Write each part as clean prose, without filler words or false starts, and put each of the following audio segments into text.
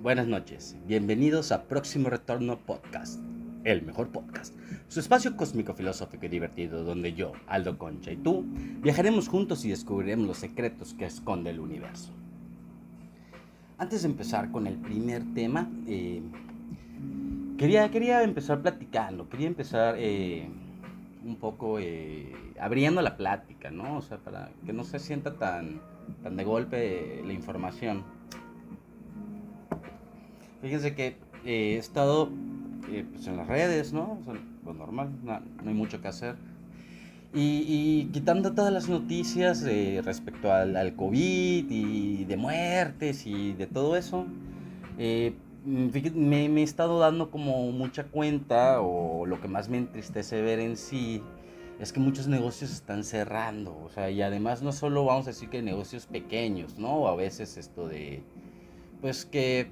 buenas noches. Bienvenidos a Próximo Retorno Podcast, el mejor podcast. Su espacio cósmico, filosófico y divertido donde yo, Aldo Concha y tú viajaremos juntos y descubriremos los secretos que esconde el universo. Antes de empezar con el primer tema, quería empezar platicando, quería empezar un poco abriendo la plática, ¿no? O sea, para que no se sienta tan de golpe la información. Fíjense que he estado pues en las redes, ¿no? O sea, lo normal, no hay mucho que hacer. Y quitando todas las noticias respecto al COVID y de muertes y de todo eso, eh, me he estado dando como mucha cuenta, o lo que más me entristece ver en sí, es que muchos negocios están cerrando. O sea, y además no solo vamos a decir que negocios pequeños, ¿no? O a veces esto de, pues que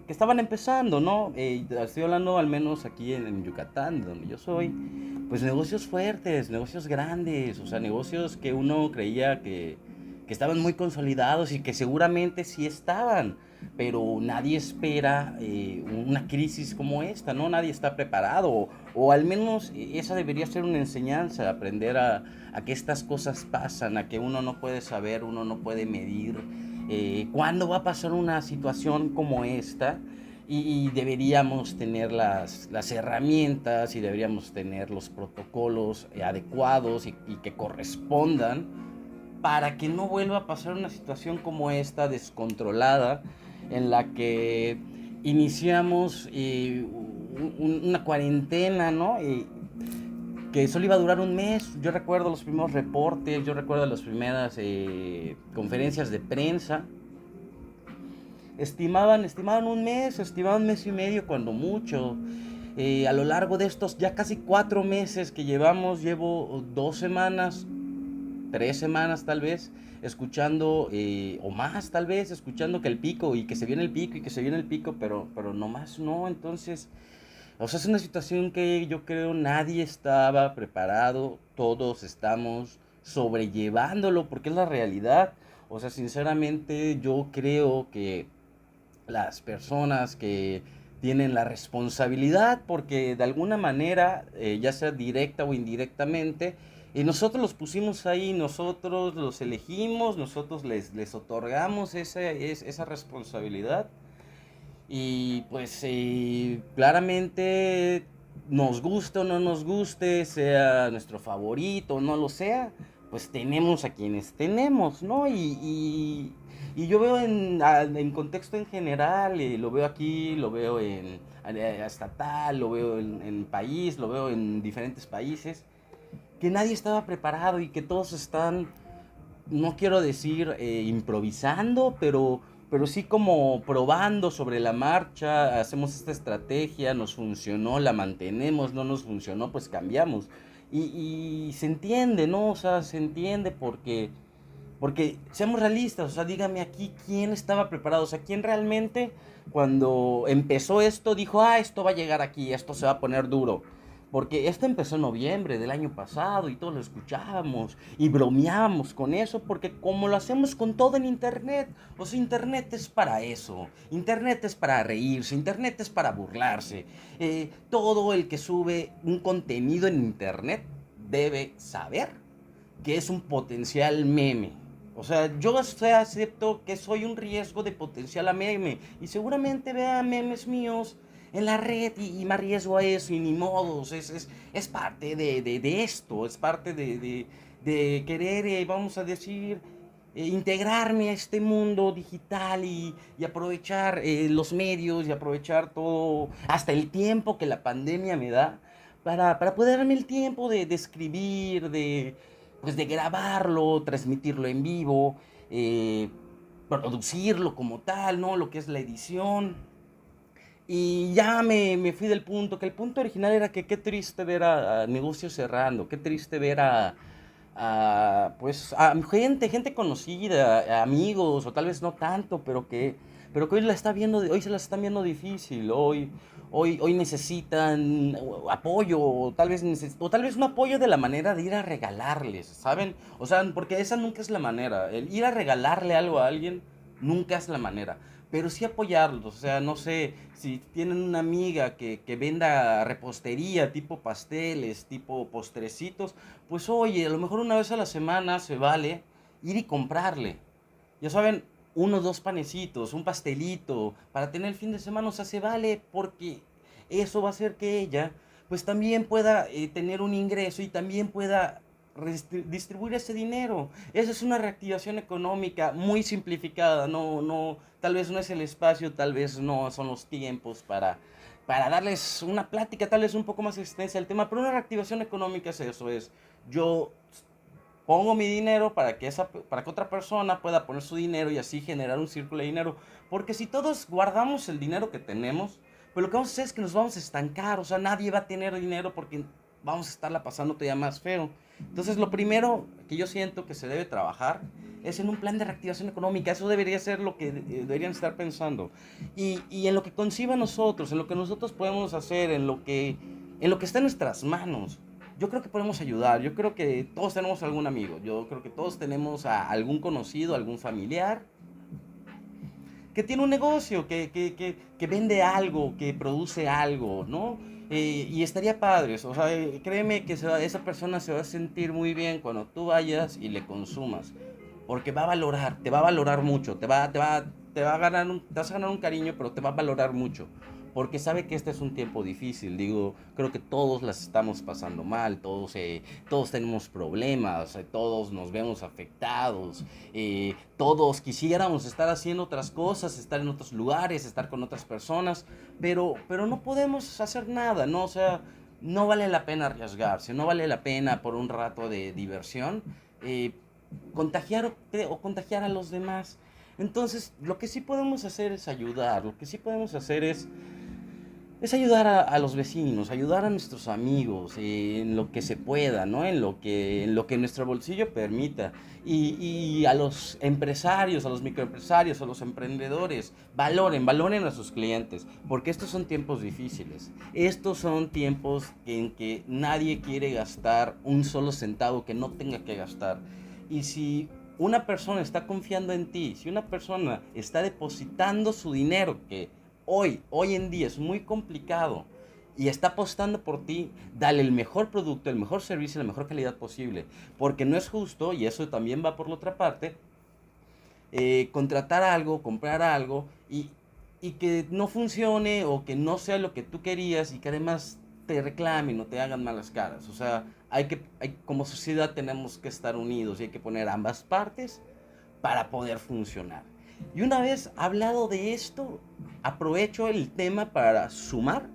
estaban empezando, ¿no? Estoy hablando al menos aquí en Yucatán, de donde yo soy, pues negocios fuertes, negocios grandes, o sea, negocios que uno creía que estaban muy consolidados y que seguramente sí estaban, pero nadie espera una crisis como esta, ¿no? Nadie está preparado, o al menos esa debería ser una enseñanza, aprender a que estas cosas pasan, a que uno no puede saber, uno no puede medir cuándo va a pasar una situación como esta. Y deberíamos tener las herramientas y deberíamos tener los protocolos adecuados y que correspondan para que no vuelva a pasar una situación como esta descontrolada, en la que iniciamos una cuarentena, ¿no? Que solo iba a durar un mes. Yo recuerdo los primeros reportes, yo recuerdo las primeras conferencias de prensa. Estimaban un mes y medio cuando mucho. A lo largo de estos ya casi 4 meses que llevo 2 semanas, 3 semanas tal vez, escuchando, o más tal vez, escuchando que el pico, y que se viene el pico, y que se viene el pico, pero no más no. Entonces, o sea, es una situación que yo creo nadie estaba preparado, todos estamos sobrellevándolo porque es la realidad. O sea, sinceramente yo creo que las personas que tienen la responsabilidad, porque de alguna manera, ya sea directa o indirectamente, nosotros los pusimos ahí, nosotros los elegimos, nosotros les otorgamos esa responsabilidad. Y pues claramente, nos guste o no nos guste, sea nuestro favorito o no lo sea, pues tenemos a quienes tenemos, ¿no? Y yo veo en contexto en general, lo veo aquí, lo veo en estatal, lo veo en país, lo veo en diferentes países, que nadie estaba preparado y que todos están, no quiero decir improvisando, pero sí como probando sobre la marcha. Hacemos esta estrategia, nos funcionó, la mantenemos, no nos funcionó, pues cambiamos. Y se entiende, ¿no? O sea, se entiende porque seamos realistas. O sea, dígame aquí quién estaba preparado, o sea, quién realmente cuando empezó esto dijo, esto va a llegar aquí, esto se va a poner duro. Porque esto empezó en noviembre del año pasado y todos lo escuchábamos y bromeábamos con eso, porque como lo hacemos con todo en internet. O sea, internet es para eso, internet es para reírse, internet es para burlarse. Todo el que sube un contenido en internet debe saber que es un potencial meme. O sea, yo acepto que soy un riesgo de potencial a meme. Y seguramente vea memes míos en la red y me arriesgo a eso y ni modos. Es parte de esto, es parte de querer, vamos a decir, integrarme a este mundo digital y aprovechar los medios y aprovechar todo, hasta el tiempo que la pandemia me da, para poder darme el tiempo de escribir, pues de grabarlo, transmitirlo en vivo, producirlo como tal, ¿no? Lo que es la edición. Y ya me fui del punto, que el punto original era que qué triste ver a negocios cerrando, qué triste ver pues a gente conocida, a amigos, o tal vez no tanto, pero que hoy se la están viendo difícil. Hoy necesitan apoyo, o tal vez un apoyo de la manera de ir a regalarles, ¿saben? O sea, porque esa nunca es la manera. El ir a regalarle algo a alguien nunca es la manera. Pero sí apoyarlos, o sea, no sé, si tienen una amiga que venda repostería, tipo pasteles, tipo postrecitos, pues oye, a lo mejor una vez a la semana se vale ir y comprarle. Ya saben, uno o dos panecitos, un pastelito, para tener el fin de semana, o sea, se vale porque eso va a hacer que ella, pues también pueda tener un ingreso y también pueda distribuir ese dinero. Esa es una reactivación económica muy simplificada, tal vez no es el espacio, tal vez no son los tiempos para darles una plática tal vez un poco más extensa del tema, pero una reactivación económica es eso, es yo pongo mi dinero para que otra persona pueda poner su dinero y así generar un círculo de dinero. Porque si todos guardamos el dinero que tenemos, pues lo que vamos a hacer es que nos vamos a estancar. O sea, nadie va a tener dinero porque vamos a estarla pasando todavía más feo. Entonces, lo primero que yo siento que se debe trabajar es en un plan de reactivación económica. Eso debería ser lo que deberían estar pensando. Y en lo que conciba nosotros, en lo que nosotros podemos hacer, en lo que está en nuestras manos. Yo creo que podemos ayudar, yo creo que todos tenemos algún amigo, yo creo que todos tenemos a algún conocido, algún familiar que tiene un negocio, que vende algo, que produce algo, ¿no? Y estaría padre, o sea, créeme que esa persona se va a sentir muy bien cuando tú vayas y le consumas, porque va a valorar, te va a valorar mucho, te vas a ganar un cariño, pero te va a valorar mucho, porque sabe que este es un tiempo difícil, digo, creo que todos las estamos pasando mal, todos tenemos problemas, todos nos vemos afectados, todos quisiéramos estar haciendo otras cosas, estar en otros lugares, estar con otras personas, pero no podemos hacer nada, ¿no? O sea, no vale la pena arriesgarse, no vale la pena por un rato de diversión eh, contagiar o contagiar a los demás. Entonces, lo que sí podemos hacer es ayudar, lo que sí podemos hacer es ayudar a los vecinos, ayudar a nuestros amigos en lo que se pueda, ¿no? En lo que nuestro bolsillo permita. Y a los empresarios, a los microempresarios, a los emprendedores, valoren a sus clientes, porque estos son tiempos difíciles. Estos son tiempos en que nadie quiere gastar un solo centavo que no tenga que gastar. Y si una persona está confiando en ti, si una persona está depositando su dinero, que hoy en día es muy complicado y está apostando por ti, dale el mejor producto, el mejor servicio, la mejor calidad posible. Porque no es justo, y eso también va por la otra parte, contratar algo, comprar algo y que no funcione o que no sea lo que tú querías y que además te reclamen o te hagan malas caras. O sea, como sociedad tenemos que estar unidos y hay que poner ambas partes para poder funcionar. Y una vez hablado de esto, aprovecho el tema para sumar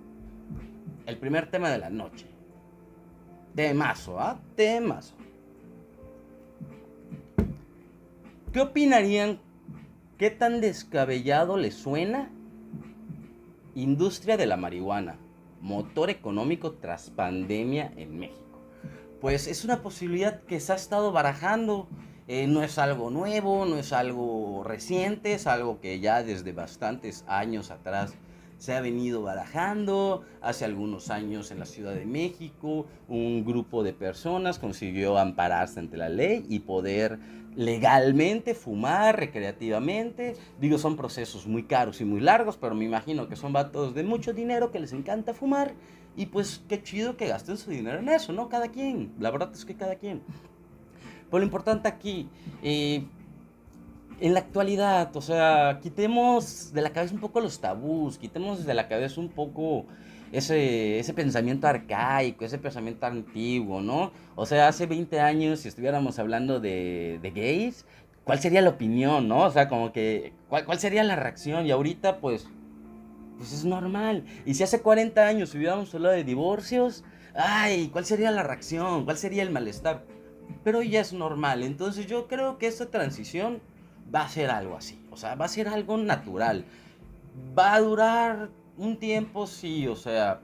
el primer tema de la noche. Temazo, ¿ah? Temazo. ¿Qué opinarían? ¿Qué tan descabellado les suena industria de la marihuana? Motor económico tras pandemia en México. Pues es una posibilidad que se ha estado barajando. No es algo nuevo, no es algo reciente, es algo que ya desde bastantes años atrás se ha venido barajando. Hace algunos años en la Ciudad de México un grupo de personas consiguió ampararse ante la ley y poder legalmente fumar recreativamente. Digo, son procesos muy caros y muy largos, pero me imagino que son vatos de mucho dinero que les encanta fumar. Y pues qué chido que gasten su dinero en eso, ¿no? Cada quien, la verdad es que cada quien. Pero lo importante aquí, en la actualidad, o sea, quitemos de la cabeza un poco los tabús, quitemos de la cabeza un poco ese pensamiento arcaico, ese pensamiento antiguo, ¿no? O sea, hace 20 años, si estuviéramos hablando de gays, ¿cuál sería la opinión, no? O sea, como que, ¿cuál sería la reacción? Y ahorita, pues es normal. Y si hace 40 años hubiéramos hablado de divorcios, ay, ¿cuál sería la reacción? ¿Cuál sería el malestar? Pero ya es normal. Entonces yo creo que esta transición va a ser algo así. O sea, va a ser algo natural. Va a durar un tiempo, sí. O sea,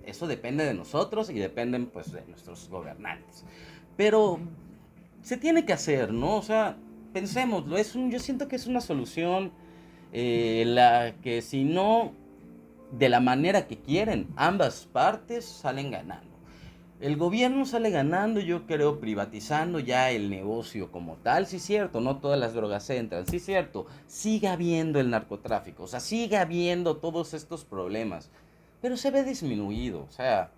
eso depende de nosotros y dependen pues de nuestros gobernantes. Pero se tiene que hacer, ¿no? O sea, pensémoslo. Yo siento que es una solución la que si no de la manera que quieren, ambas partes salen ganando. el gobierno sale ganando, yo creo, privatizando ya el negocio como tal. Sí, es cierto, no todas las drogas entran. Sí, es cierto, sigue habiendo el narcotráfico, o sea, sigue habiendo todos estos problemas. Pero se ve disminuido, o sea,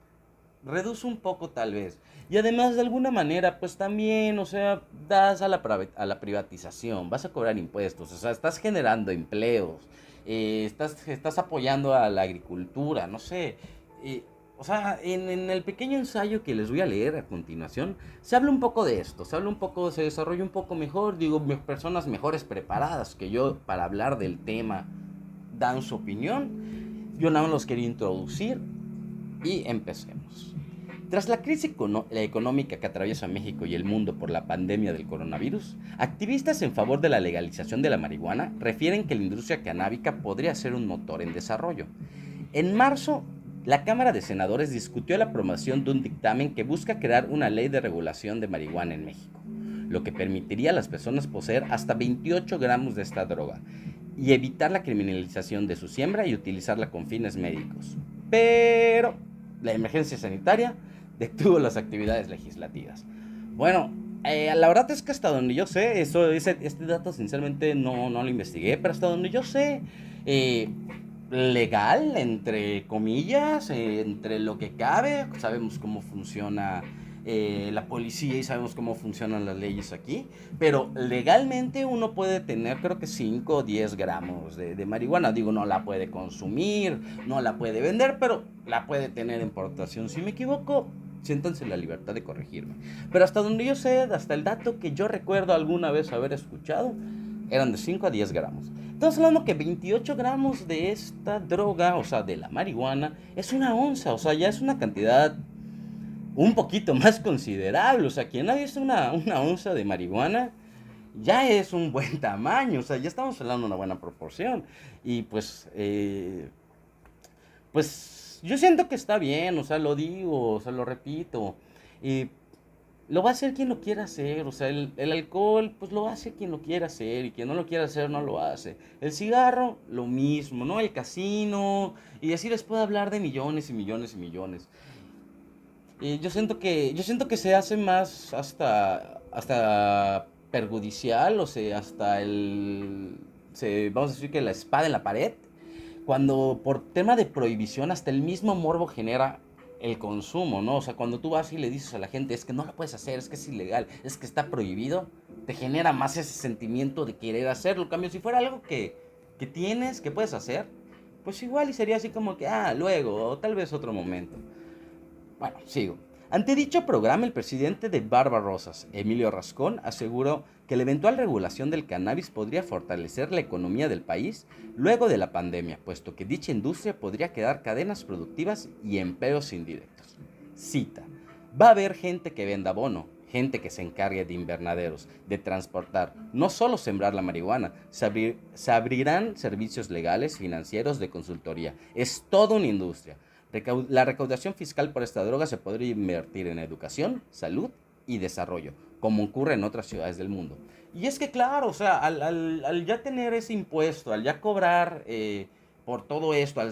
reduce un poco tal vez. Y además, de alguna manera, pues también, o sea, das a la privatización, vas a cobrar impuestos, o sea, estás generando empleos, estás apoyando a la agricultura, no sé. eh, o sea, en el pequeño ensayo que les voy a leer a continuación, se habla un poco de esto, se habla un poco, se desarrolla un poco mejor, digo, personas mejores preparadas que yo para hablar del tema dan su opinión. Yo nada más los quería introducir y empecemos. Tras la crisis económica que atraviesa México y el mundo por la pandemia del coronavirus, activistas en favor de la legalización de la marihuana refieren que la industria canábica podría ser un motor en desarrollo. En marzo, la Cámara de Senadores discutió la aprobación de un dictamen que busca crear una ley de regulación de marihuana en México, lo que permitiría a las personas poseer hasta 28 gramos de esta droga y evitar la criminalización de su siembra y utilizarla con fines médicos. Pero la emergencia sanitaria detuvo las actividades legislativas. Bueno, la verdad es que hasta donde yo sé, este dato sinceramente no lo investigué, pero hasta donde yo sé, eh, legal, entre comillas, entre lo que cabe, sabemos cómo funciona la policía y sabemos cómo funcionan las leyes aquí, pero legalmente uno puede tener creo que 5 o 10 gramos de marihuana, digo, no la puede consumir, no la puede vender, pero la puede tener en portación. Si me equivoco, siéntanse la libertad de corregirme. Pero hasta donde yo sé, hasta el dato que yo recuerdo alguna vez haber escuchado, eran de 5 a 10 gramos. Estamos hablando que 28 gramos de esta droga, o sea, de la marihuana, es una onza, o sea, ya es una cantidad un poquito más considerable. O sea, quien ha visto una onza de marihuana, ya es un buen tamaño, o sea, ya estamos hablando de una buena proporción. Y pues yo siento que está bien, o sea, lo digo, o sea, lo repito. Y lo va a hacer quien lo quiera hacer, o sea, el alcohol, pues lo hace quien lo quiera hacer, y quien no lo quiera hacer no lo hace. El cigarro, lo mismo, ¿no? El casino, y así les puedo hablar de millones y millones y millones. Yo siento que se hace más hasta perjudicial, o sea, vamos a decir que la espada en la pared, cuando por tema de prohibición hasta el mismo morbo genera el consumo, ¿no? O sea, cuando tú vas y le dices a la gente, es que no lo puedes hacer, es que es ilegal, es que está prohibido, te genera más ese sentimiento de querer hacerlo. En cambio, si fuera algo que tienes, que puedes hacer, pues igual y sería así como que, luego, o tal vez otro momento. Bueno, sigo. Ante dicho programa, el presidente de Barbarosas, Emilio Rascón, aseguró que la eventual regulación del cannabis podría fortalecer la economía del país luego de la pandemia, puesto que dicha industria podría crear cadenas productivas y empleos indirectos. Cita: va a haber gente que venda abono, gente que se encargue de invernaderos, de transportar, no solo sembrar la marihuana, se abrirán servicios legales, financieros, de consultoría. Es toda una industria. La recaudación fiscal por esta droga se podría invertir en educación, salud y desarrollo, como ocurre en otras ciudades del mundo. Y es que claro, o sea, al ya tener ese impuesto, al ya cobrar por todo esto, al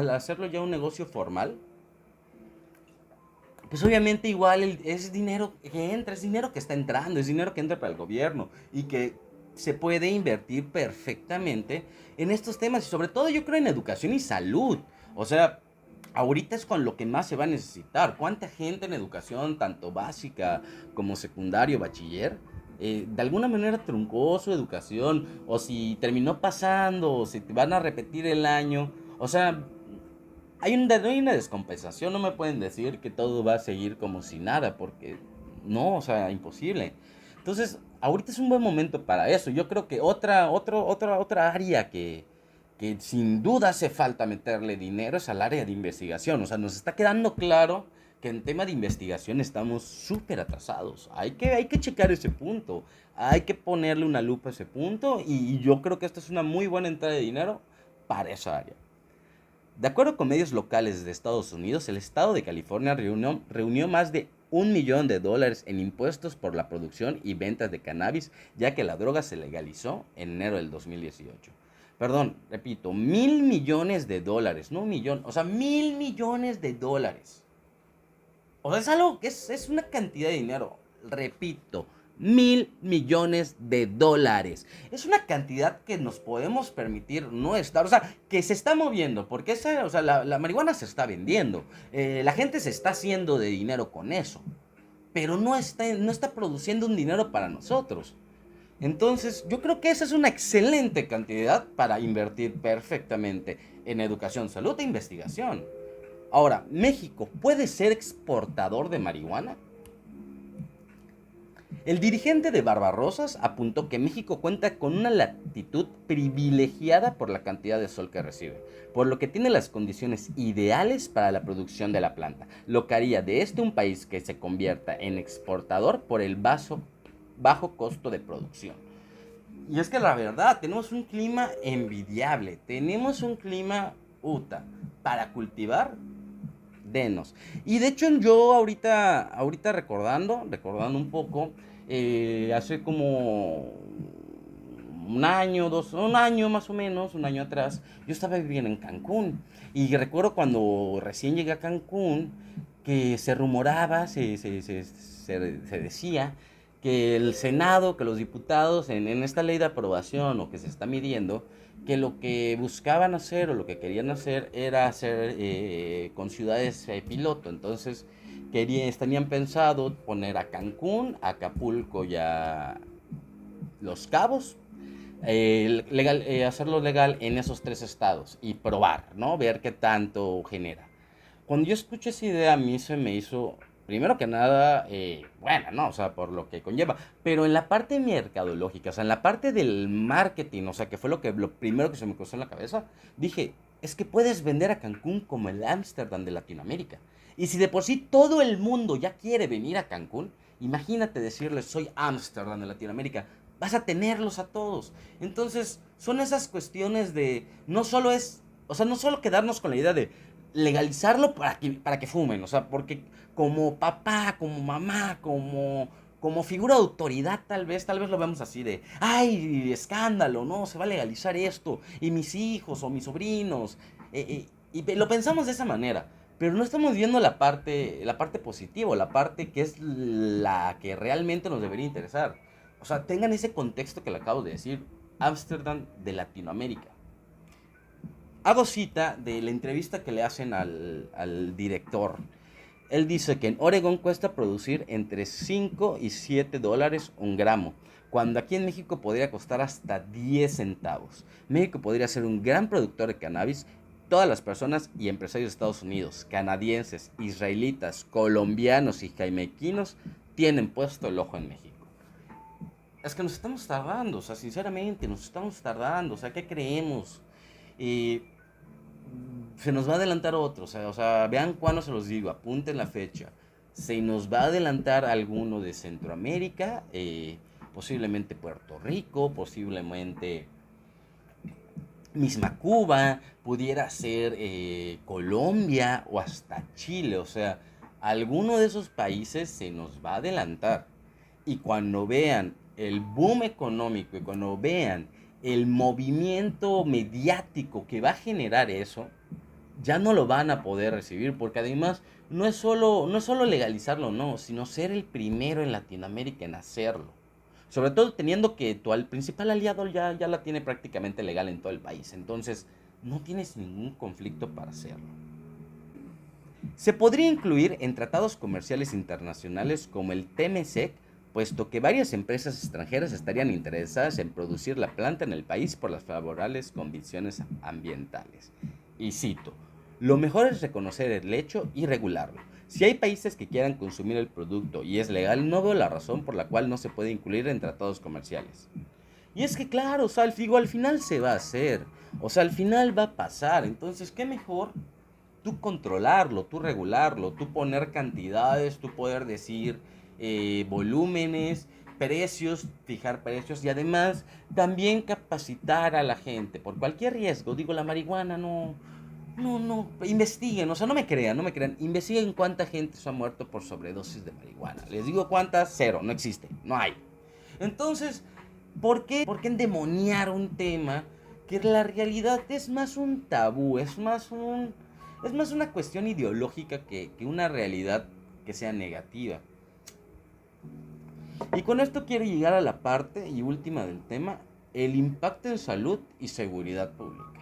hacerlo ya un negocio formal, pues obviamente igual es dinero que entra, es dinero que está entrando, es dinero que entra para el gobierno y que se puede invertir perfectamente en estos temas y sobre todo yo creo en educación y salud. O sea, ahorita es con lo que más se va a necesitar. ¿Cuánta gente en educación, tanto básica como secundario, bachiller, de alguna manera truncó su educación? O si terminó pasando, o si te van a repetir el año. O sea, hay una descompensación. No me pueden decir que todo va a seguir como si nada, porque no, o sea, imposible. Entonces, ahorita es un buen momento para eso. Yo creo que otra área que sin duda hace falta meterle dinero es al área de investigación. O sea, nos está quedando claro que en tema de investigación estamos súper atrasados. Hay que checar ese punto. Hay que ponerle una lupa a ese punto. Y yo creo que esta es una muy buena entrada de dinero para esa área. De acuerdo con medios locales de Estados Unidos, el estado de California reunió más de $1 millón en impuestos por la producción y ventas de cannabis, ya que la droga se legalizó en enero del 2018. Perdón, repito, $1.000 millones, no un millón, o sea, $1.000 millones. O sea, es algo que es una cantidad de dinero, repito, $1,000,000,000. Es una cantidad que nos podemos permitir no estar, o sea, que se está moviendo, porque esa, o sea, la marihuana se está vendiendo, la gente se está haciendo de dinero con eso, pero no está produciendo un dinero para nosotros. Entonces, yo creo que esa es una excelente cantidad para invertir perfectamente en educación, salud e investigación. Ahora, ¿México puede ser exportador de marihuana? El dirigente de Barbarosas apuntó que México cuenta con una latitud privilegiada por la cantidad de sol que recibe, por lo que tiene las condiciones ideales para la producción de la planta, lo que haría de este un país que se convierta en exportador por el bajo costo de producción. Y es que la verdad, tenemos un clima envidiable, tenemos un clima para cultivar, denos. Y de hecho yo ahorita recordando un poco, hace como un año más o menos, un año atrás, yo estaba viviendo en Cancún. Y recuerdo cuando recién llegué a Cancún, que se rumoraba, se decía que el Senado, que los diputados en esta ley de aprobación o que se está midiendo, que lo que buscaban hacer o lo que querían hacer era hacer con ciudades piloto. Entonces tenían pensado poner a Cancún, a Acapulco y a Los Cabos, hacerlo legal en esos tres estados y probar, ¿no? Ver qué tanto genera. Cuando yo escuché esa idea, a mí se me hizo, primero que nada, bueno, ¿no? O sea, por lo que conlleva. Pero en la parte mercadológica, o sea, en la parte del marketing, o sea, que fue lo primero que se me cruzó en la cabeza, dije, es que puedes vender a Cancún como el Ámsterdam de Latinoamérica. Y si de por sí todo el mundo ya quiere venir a Cancún, imagínate decirles, soy Ámsterdam de Latinoamérica. Vas a tenerlos a todos. Entonces, son esas cuestiones de, no solo es, o sea, no solo quedarnos con la idea de legalizarlo para que fumen, o sea, porque como papá, como mamá, como figura de autoridad tal vez lo vemos así de, ay, escándalo, no, se va a legalizar esto, y mis hijos o mis sobrinos, y lo pensamos de esa manera, pero no estamos viendo la parte positiva, la parte que es la que realmente nos debería interesar. O sea, tengan ese contexto que le acabo de decir, Ámsterdam de Latinoamérica. Hago cita de la entrevista que le hacen al director. Él dice que en Oregón cuesta producir entre 5 y $7 un gramo, cuando aquí en México podría costar hasta 10 centavos. México podría ser un gran productor de cannabis. Todas las personas y empresarios de Estados Unidos, canadienses, israelitas, colombianos y jaimequinos tienen puesto el ojo en México. Es que nos estamos tardando, o sea, sinceramente, nos estamos tardando, o sea, ¿qué creemos? Eh, Se nos va a adelantar otro, o sea, vean cuándo se los digo, apunten la fecha. Se nos va a adelantar alguno de Centroamérica, posiblemente Puerto Rico, posiblemente misma Cuba, pudiera ser Colombia o hasta Chile, o sea, alguno de esos países se nos va a adelantar. Y cuando vean el boom económico y cuando vean el movimiento mediático que va a generar eso, ya no lo van a poder recibir, porque además no es solo legalizarlo, no, sino ser el primero en Latinoamérica en hacerlo. Sobre todo teniendo que el principal aliado ya la tiene prácticamente legal en todo el país, entonces no tienes ningún conflicto para hacerlo. Se podría incluir en tratados comerciales internacionales como el TMC, puesto que varias empresas extranjeras estarían interesadas en producir la planta en el país por las favorables condiciones ambientales. Y cito, lo mejor es reconocer el hecho y regularlo. Si hay países que quieran consumir el producto y es legal, no veo la razón por la cual no se puede incluir en tratados comerciales. Y es que claro, o sea, al final se va a hacer, o sea, al final va a pasar, entonces, ¿qué mejor? Tú controlarlo, tú regularlo, tú poner cantidades, tú poder decir volúmenes, precios, fijar precios y además también capacitar a la gente por cualquier riesgo. Digo, la marihuana no, investiguen, o sea, no me crean, investiguen cuánta gente se ha muerto por sobredosis de marihuana. Les digo cuántas, cero, no existe, no hay. Entonces, ¿por qué endemoniar un tema que la realidad es más un tabú, es más una cuestión ideológica que una realidad que sea negativa. Y con esto quiero llegar a la parte y última del tema, el impacto en salud y seguridad pública.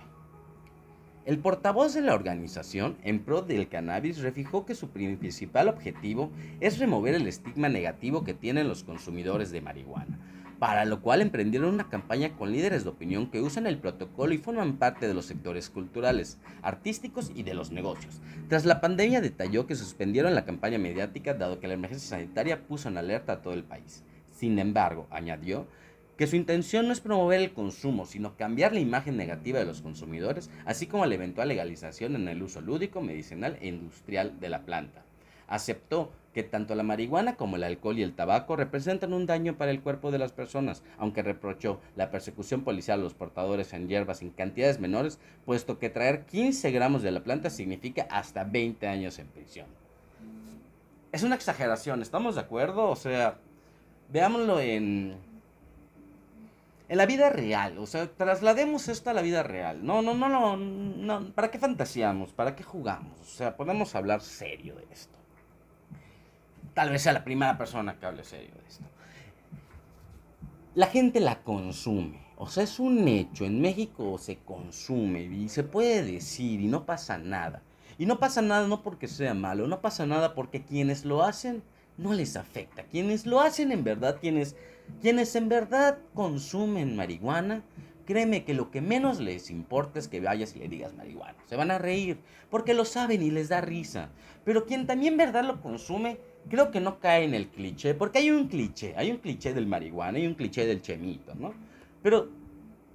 El portavoz de la organización en pro del cannabis refijó que su principal objetivo es remover el estigma negativo que tienen los consumidores de marihuana, para lo cual emprendieron una campaña con líderes de opinión que usan el protocolo y forman parte de los sectores culturales, artísticos y de los negocios. Tras la pandemia detalló que suspendieron la campaña mediática dado que la emergencia sanitaria puso en alerta a todo el país. Sin embargo, añadió que su intención no es promover el consumo, sino cambiar la imagen negativa de los consumidores, así como la eventual legalización en el uso lúdico, medicinal e industrial de la planta. Aceptó que tanto la marihuana como el alcohol y el tabaco representan un daño para el cuerpo de las personas, aunque reprochó la persecución policial a los portadores en hierbas en cantidades menores, puesto que traer 15 gramos de la planta significa hasta 20 años en prisión. Es una exageración, ¿estamos de acuerdo? O sea, veámoslo en la vida real, o sea, traslademos esto a la vida real. No, ¿para qué fantaseamos? ¿Para qué jugamos? O sea, podemos hablar serio de esto. Tal vez sea la primera persona que hable serio de esto. La gente la consume, o sea, es un hecho. En México se consume y se puede decir y no pasa nada. Y no pasa nada no porque sea malo, no pasa nada porque quienes lo hacen no les afecta. Quienes lo hacen en verdad, quienes en verdad consumen marihuana, créeme que lo que menos les importa es que vayas y le digas marihuana. Se van a reír porque lo saben y les da risa. Pero quien también en verdad lo consume, creo que no cae en el cliché, porque hay un cliché del marihuana y un cliché del chemito, ¿no? Pero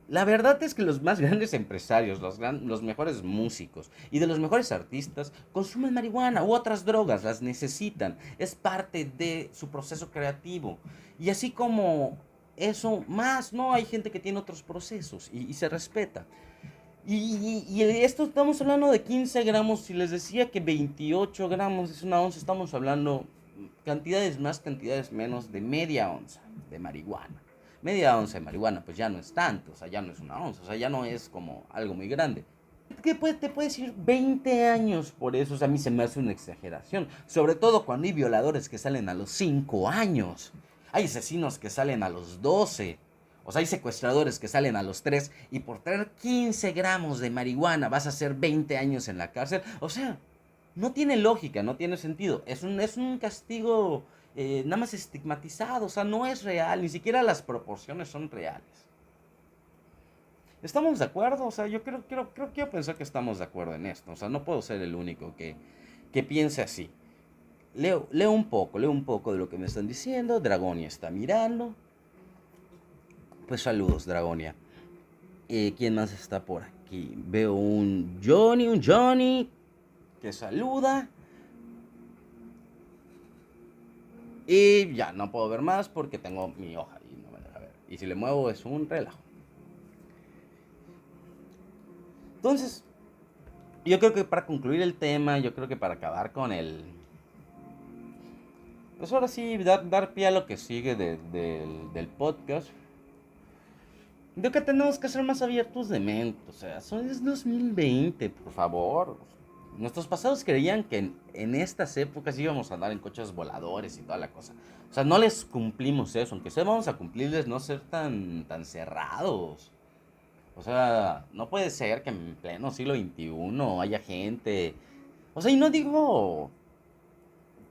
la verdad es que los más grandes empresarios, los mejores músicos y de los mejores artistas consumen marihuana u otras drogas, las necesitan, es parte de su proceso creativo. Y así como eso, más, ¿no? Hay gente que tiene otros procesos y se respeta. Y esto estamos hablando de 15 gramos, si les decía que 28 gramos es una onza, estamos hablando cantidades más, cantidades menos de media onza de marihuana. Media onza de marihuana, pues ya no es tanto, o sea, ya no es una onza, o sea, ya no es como algo muy grande. Te puedes ir 20 años por eso, o sea, a mí se me hace una exageración. Sobre todo cuando hay violadores que salen a los 5 años. Hay asesinos que salen a los 12. O sea, hay secuestradores que salen a los 3 y por traer 15 gramos de marihuana vas a hacer 20 años en la cárcel. O sea, no tiene lógica, no tiene sentido. Es un castigo nada más estigmatizado, o sea, no es real, ni siquiera las proporciones son reales. ¿Estamos de acuerdo? O sea, yo quiero pensar que estamos de acuerdo en esto. O sea, no puedo ser el único que piense así. Leo un poco de lo que me están diciendo. Dragonia está mirando. Pues saludos, Dragonia. ¿Quién más está por aquí? Veo un Johnny que saluda. Y ya, no puedo ver más porque tengo mi hoja y no me deja ver. Y si le muevo es un relajo. Entonces, yo creo que para concluir el tema, yo creo que para acabar con el... Pues ahora sí, dar pie a lo que sigue del podcast. Creo que tenemos que ser más abiertos de mente. O sea, es 2020, por favor. Nuestros pasados creían que en estas épocas íbamos a andar en coches voladores y toda la cosa. O sea, no les cumplimos eso. Aunque sea, vamos a cumplirles no ser tan cerrados. O sea, no puede ser que en pleno siglo XXI haya gente... O sea, y no digo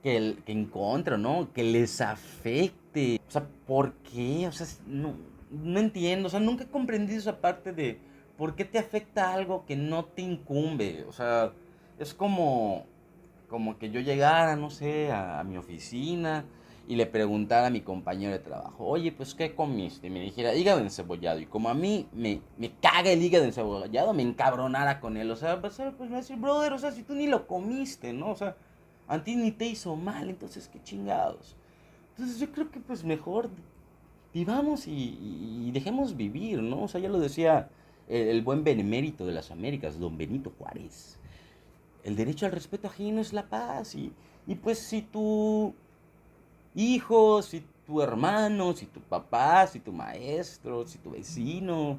que en contra, ¿no? Que les afecte. O sea, ¿por qué? O sea, no entiendo. O sea, nunca he comprendido esa parte de por qué te afecta algo que no te incumbe. O sea, es como que yo llegara, no sé, a mi oficina y le preguntara a mi compañero de trabajo, oye, pues, ¿qué comiste? Y me dijera, hígado encebollado. Y como a mí me caga el hígado encebollado, me encabronara con él. O sea, pues me va a decir, brother, o sea, si tú ni lo comiste, ¿no? O sea, a ti ni te hizo mal, entonces, qué chingados. Entonces, yo creo que, pues, mejor vivamos y dejemos vivir, ¿no? O sea, ya lo decía el buen benemérito de las Américas, don Benito Juárez. El derecho al respeto ajeno es la paz. Y pues si tu hijo, si tu hermano, si tu papá, si tu maestro, si tu vecino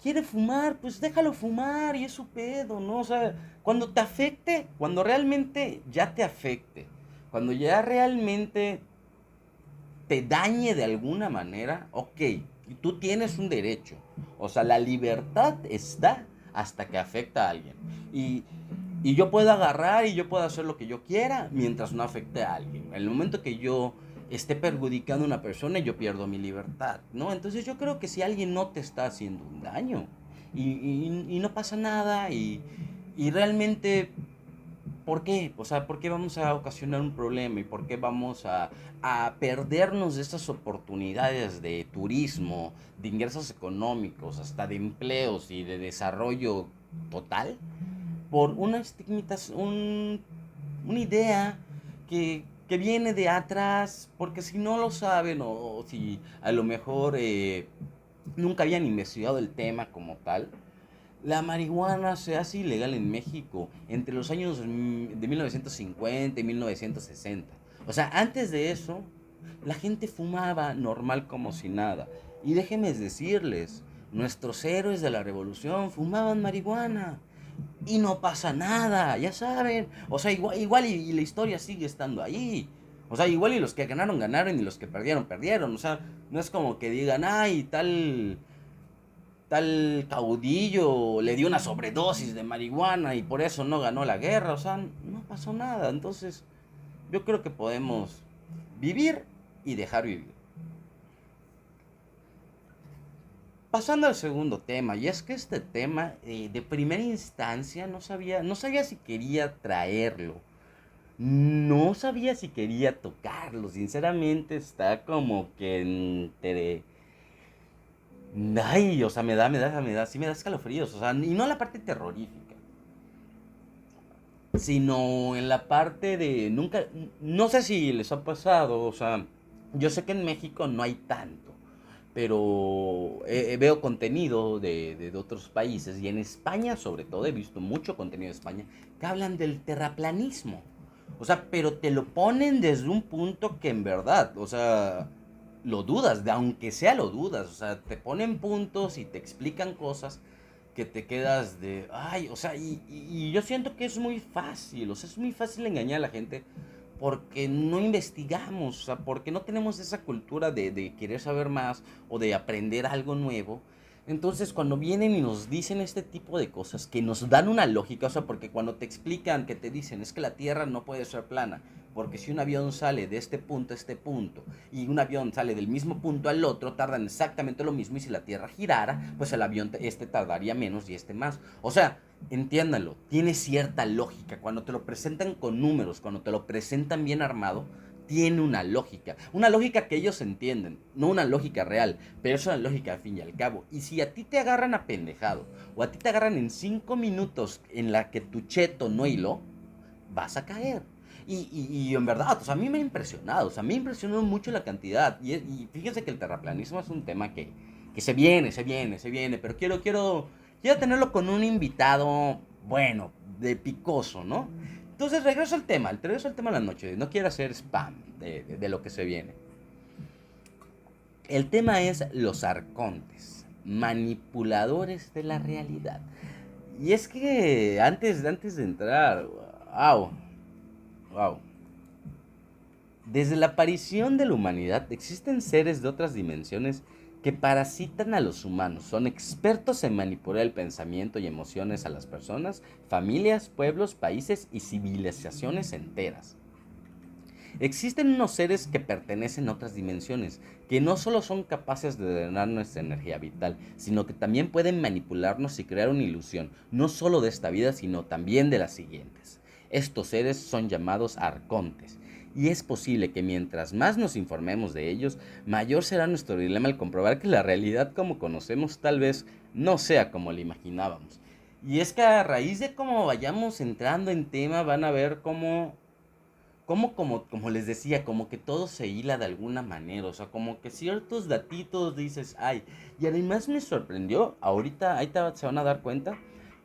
quiere fumar, pues déjalo fumar y es su pedo, ¿no? O sea, cuando te afecte, cuando realmente ya te afecte, Cuando ya realmente te dañe de alguna manera, ok, tú tienes un derecho. O sea, la libertad está hasta que afecta a alguien. Y, y yo puedo agarrar y yo puedo hacer lo que yo quiera mientras no afecte a alguien. En el momento que yo esté perjudicando a una persona, yo pierdo mi libertad, ¿no? Entonces yo creo que si alguien no te está haciendo un daño y no pasa nada y realmente ¿por qué? O sea, ¿por qué vamos a ocasionar un problema y por qué vamos a perdernos de estas oportunidades de turismo, de ingresos económicos, hasta de empleos y de desarrollo total? Por una una idea que viene de atrás, porque si no lo saben o si a lo mejor nunca habían investigado el tema como tal, la marihuana se hace ilegal en México entre los años de 1950 y 1960. O sea, antes de eso, la gente fumaba normal como si nada. Y déjenme decirles, nuestros héroes de la revolución fumaban marihuana. Y no pasa nada, ya saben. O sea, igual y la historia sigue estando ahí. O sea, igual y los que ganaron, ganaron y los que perdieron, perdieron. O sea, no es como que digan, ay, tal caudillo le dio una sobredosis de marihuana y por eso no ganó la guerra, o sea, no pasó nada. Entonces, yo creo que podemos vivir y dejar vivir. Pasando al segundo tema, y es que este tema de primera instancia no sabía si quería traerlo, no sabía si quería tocarlo, sinceramente está como que entre. Ay, o sea, sí me da escalofríos, o sea, y no la parte terrorífica, sino en la parte de, nunca, no sé si les ha pasado, o sea, yo sé que en México no hay tanto, pero veo contenido de otros países, y en España sobre todo he visto mucho contenido de España, que hablan del terraplanismo, o sea, pero te lo ponen desde un punto que en verdad, o sea, lo dudas, de aunque sea lo dudas, o sea, te ponen puntos y te explican cosas que te quedas de, ay, o sea, y yo siento que es muy fácil, o sea, es muy fácil engañar a la gente porque no investigamos, o sea, porque no tenemos esa cultura de querer saber más o de aprender algo nuevo. Entonces, cuando vienen y nos dicen este tipo de cosas que nos dan una lógica, o sea, porque cuando te explican, que te dicen, es que la Tierra no puede ser plana, porque si un avión sale de este punto a este punto y un avión sale del mismo punto al otro, tardan exactamente lo mismo y si la Tierra girara, pues el avión este tardaría menos y este más. O sea, entiéndalo, tiene cierta lógica. Cuando te lo presentan con números, cuando te lo presentan bien armado, tiene una lógica que ellos entienden, no una lógica real, pero es una lógica al fin y al cabo. Y si a ti te agarran apendejado, o a ti te agarran en 5 minutos en la que tu cheto no hiló, vas a caer. Y en verdad, o sea, a mí me ha impresionado, o sea, me impresionó mucho la cantidad. Y fíjense que el terraplanismo es un tema que se viene, pero quiero tenerlo con un invitado, bueno, de picoso, ¿no? Entonces regreso al tema de la noche, no quiero hacer spam de lo que se viene. El tema es los arcontes, manipuladores de la realidad. Y es que antes de entrar, wow, wow. Desde la aparición de la humanidad existen seres de otras dimensiones que parasitan a los humanos. Son expertos en manipular el pensamiento y emociones a las personas, familias, pueblos, países y civilizaciones enteras. Existen unos seres que pertenecen a otras dimensiones, que no solo son capaces de drenar nuestra energía vital, sino que también pueden manipularnos y crear una ilusión, no solo de esta vida, sino también de las siguientes. Estos seres son llamados arcontes, y es posible que mientras más nos informemos de ellos, mayor será nuestro dilema al comprobar que la realidad como conocemos tal vez no sea como la imaginábamos. Y es que a raíz de cómo vayamos entrando en tema, van a ver como les decía, como que todo se hila de alguna manera, o sea, como que ciertos datitos dices, ay, y además me sorprendió, ahorita, se van a dar cuenta,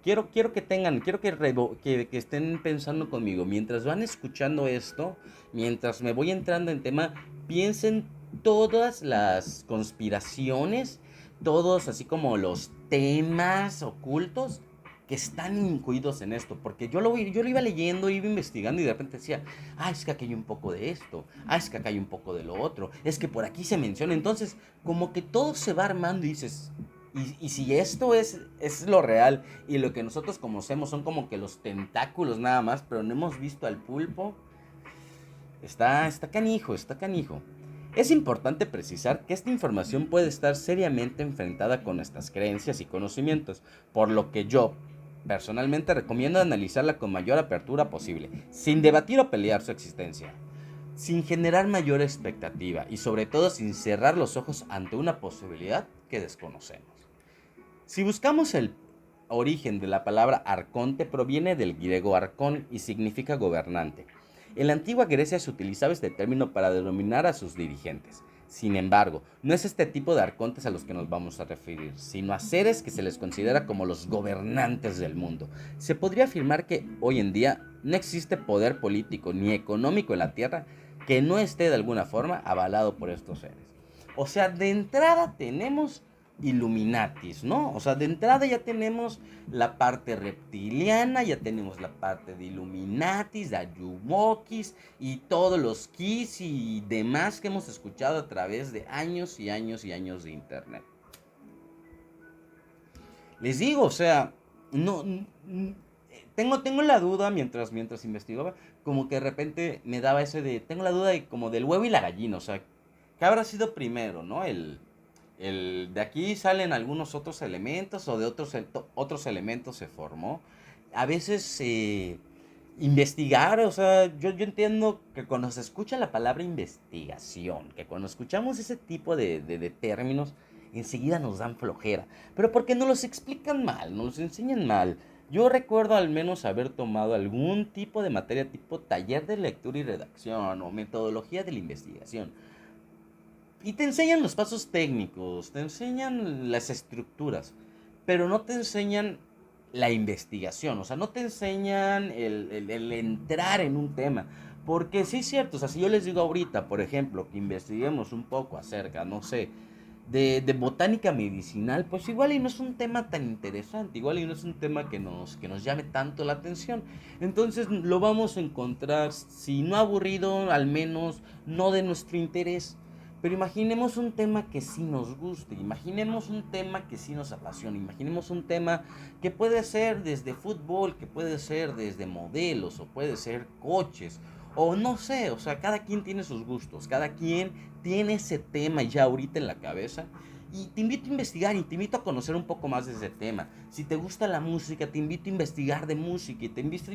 quiero que tengan, que estén pensando conmigo, mientras van escuchando esto, mientras me voy entrando en tema, piensen todas las conspiraciones, todos así como los temas ocultos que están incluidos en esto, porque yo lo iba leyendo, iba investigando y de repente decía, es que aquí hay un poco de esto, es que acá hay un poco de lo otro, es que por aquí se menciona, entonces como que todo se va armando y dices, y si esto es lo real y lo que nosotros conocemos son como que los tentáculos nada más, pero no hemos visto al pulpo, está canijo, está canijo. Es importante precisar que esta información puede estar seriamente enfrentada con nuestras creencias y conocimientos, por lo que yo, personalmente, recomiendo analizarla con mayor apertura posible, sin debatir o pelear su existencia, sin generar mayor expectativa y sobre todo sin cerrar los ojos ante una posibilidad que desconocemos. Si buscamos el origen de la palabra arconte, proviene del griego arcón y significa gobernante. En la antigua Grecia se utilizaba este término para denominar a sus dirigentes. Sin embargo, no es este tipo de arcontes a los que nos vamos a referir, sino a seres que se les considera como los gobernantes del mundo. Se podría afirmar que hoy en día no existe poder político ni económico en la Tierra que no esté de alguna forma avalado por estos seres. O sea, de entrada tenemos Illuminatis, ¿no? O sea, de entrada ya tenemos la parte reptiliana, ya tenemos la parte de Illuminatis, de Ayumokis y todos los Kis y demás que hemos escuchado a través de años y años y años de internet. Les digo, o sea, no, tengo la duda mientras investigaba, como que de repente me daba ese tengo la duda de como del huevo y la gallina, o sea, ¿qué habrá sido primero, no? De aquí salen algunos otros elementos o de otros elementos se formó. A veces investigar, o sea, yo entiendo que cuando se escucha la palabra investigación, que cuando escuchamos ese tipo de términos, enseguida nos dan flojera. Pero porque no los explican mal, no los enseñan mal. Yo recuerdo al menos haber tomado algún tipo de materia tipo taller de lectura y redacción o metodología de la investigación. Y te enseñan los pasos técnicos, te enseñan las estructuras, pero no te enseñan la investigación, o sea, no te enseñan el entrar en un tema. Porque sí es cierto, o sea, si yo les digo ahorita, por ejemplo, que investiguemos un poco acerca, no sé, de botánica medicinal, pues igual y no es un tema tan interesante, igual y no es un tema que nos llame tanto la atención. Entonces lo vamos a encontrar, si no aburrido, al menos no de nuestro interés. Pero imaginemos un tema que sí nos guste, imaginemos un tema que sí nos apasiona, imaginemos un tema que puede ser desde fútbol, que puede ser desde modelos, o puede ser coches, o no sé, o sea, cada quien tiene sus gustos, cada quien tiene ese tema ya ahorita en la cabeza. Y te invito a investigar y te invito a conocer un poco más de ese tema. Si te gusta la música, te invito a investigar de música y te invito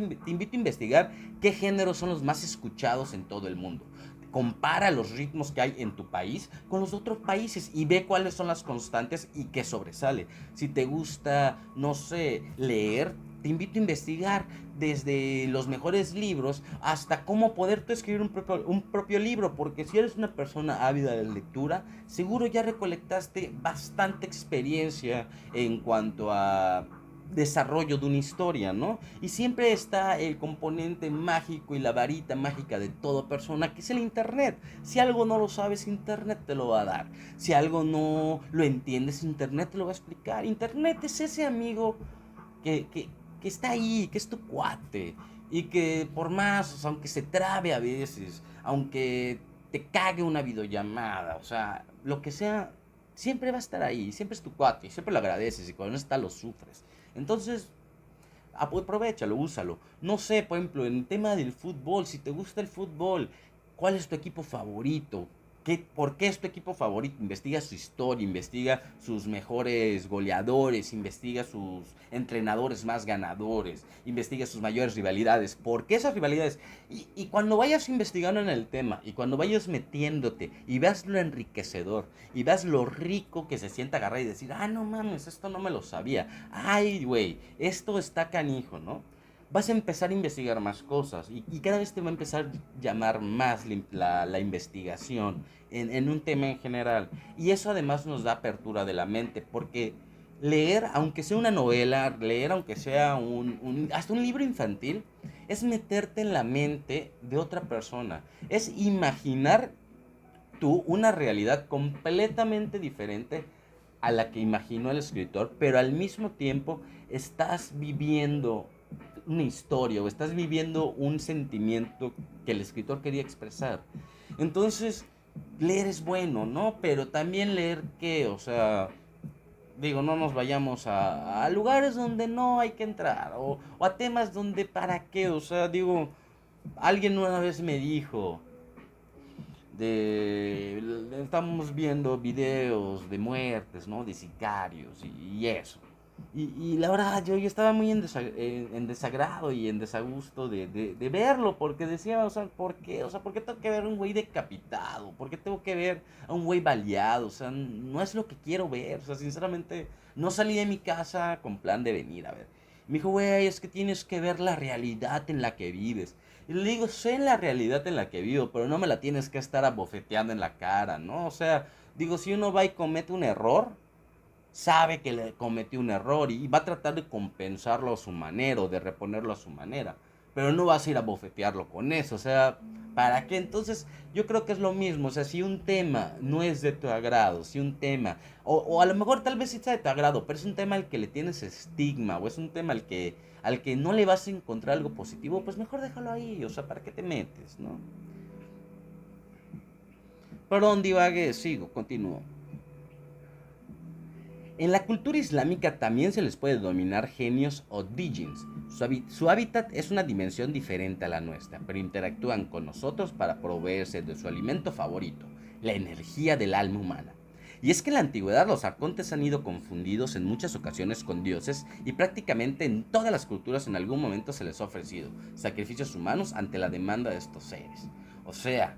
a investigar qué géneros son los más escuchados en todo el mundo. Compara los ritmos que hay en tu país con los otros países y ve cuáles son las constantes y qué sobresale. Si te gusta, no sé, leer, te invito a investigar desde los mejores libros hasta cómo poder tú escribir un propio libro, porque si eres una persona ávida de lectura, seguro ya recolectaste bastante experiencia en cuanto a desarrollo de una historia, ¿no? Y siempre está el componente mágico y la varita mágica de toda persona, que es el internet. Si algo no lo sabes, internet te lo va a dar. Si algo no lo entiendes, internet te lo va a explicar. Internet es ese amigo que está ahí, que es tu cuate. Y que por más, o sea, aunque se trabe a veces, aunque te cague una videollamada, o sea, lo que sea, siempre va a estar ahí, siempre es tu cuate, y siempre lo agradeces y cuando no está lo sufres. Entonces, aprovechalo, úsalo. No sé, por ejemplo, en el tema del fútbol, si te gusta el fútbol, ¿cuál es tu equipo favorito? ¿Por qué es tu equipo favorito? Investiga su historia, investiga sus mejores goleadores, investiga sus entrenadores más ganadores, investiga sus mayores rivalidades. ¿Por qué esas rivalidades? Y cuando vayas investigando en el tema y cuando vayas metiéndote y veas lo enriquecedor y veas lo rico que se siente agarrar y decir, no mames, esto no me lo sabía. Ay, güey, esto está canijo, ¿no? Vas a empezar a investigar más cosas y cada vez te va a empezar a llamar más la investigación en un tema en general. Y eso además nos da apertura de la mente, porque leer, aunque sea una novela, leer aunque sea hasta un libro infantil, es meterte en la mente de otra persona. Es imaginar tú una realidad completamente diferente a la que imaginó el escritor, pero al mismo tiempo estás viviendo una historia o estás viviendo un sentimiento que el escritor quería expresar. Entonces, leer es bueno, ¿no? Pero también leer qué, o sea, digo, no nos vayamos a lugares donde no hay que entrar o a temas donde para qué, o sea, digo, alguien una vez me dijo, estamos viendo videos de muertes, ¿no? De sicarios y eso. Y la verdad, yo estaba muy en desagrado y en desagusto de verlo, porque decía, o sea, ¿por qué? O sea, ¿por qué tengo que ver a un güey decapitado? ¿Por qué tengo que ver a un güey baleado? O sea, no es lo que quiero ver. O sea, sinceramente, no salí de mi casa con plan de venir a ver. Me dijo, güey, es que tienes que ver la realidad en la que vives. Y le digo, sé la realidad en la que vivo, pero no me la tienes que estar abofeteando en la cara, ¿no? O sea, digo, si uno va y comete un error, sabe que le cometió un error y va a tratar de compensarlo a su manera o de reponerlo a su manera. Pero no vas a ir a bofetearlo con eso, o sea, ¿para qué? Entonces, yo creo que es lo mismo, o sea, si un tema no es de tu agrado, si un tema, o a lo mejor tal vez sí está de tu agrado, pero es un tema al que le tienes estigma, o es un tema al que no le vas a encontrar algo positivo, pues mejor déjalo ahí, o sea, ¿para qué te metes, no? Perdón, divague, sigo, continúo. En la cultura islámica también se les puede denominar genios o djinns. Su hábitat es una dimensión diferente a la nuestra, pero interactúan con nosotros para proveerse de su alimento favorito, la energía del alma humana. Y es que en la antigüedad los arcontes han ido confundidos en muchas ocasiones con dioses y prácticamente en todas las culturas en algún momento se les ha ofrecido sacrificios humanos ante la demanda de estos seres. O sea,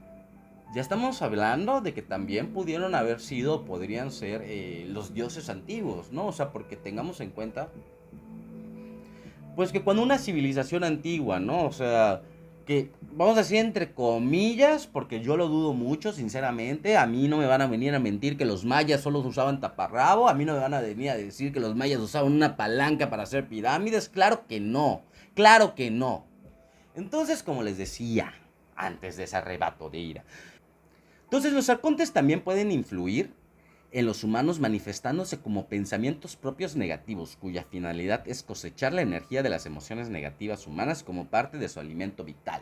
ya estamos hablando de que también pudieron haber sido, podrían ser los dioses antiguos, ¿no? O sea, porque tengamos en cuenta, pues que cuando una civilización antigua, ¿no? O sea, que vamos a decir entre comillas, porque yo lo dudo mucho, sinceramente, a mí no me van a venir a mentir que los mayas solo usaban taparrabo, a mí no me van a venir a decir que los mayas usaban una palanca para hacer pirámides, claro que no, claro que no. Entonces, como les decía, antes de ese arrebato de ira, entonces los arcontes también pueden influir en los humanos manifestándose como pensamientos propios negativos, cuya finalidad es cosechar la energía de las emociones negativas humanas como parte de su alimento vital.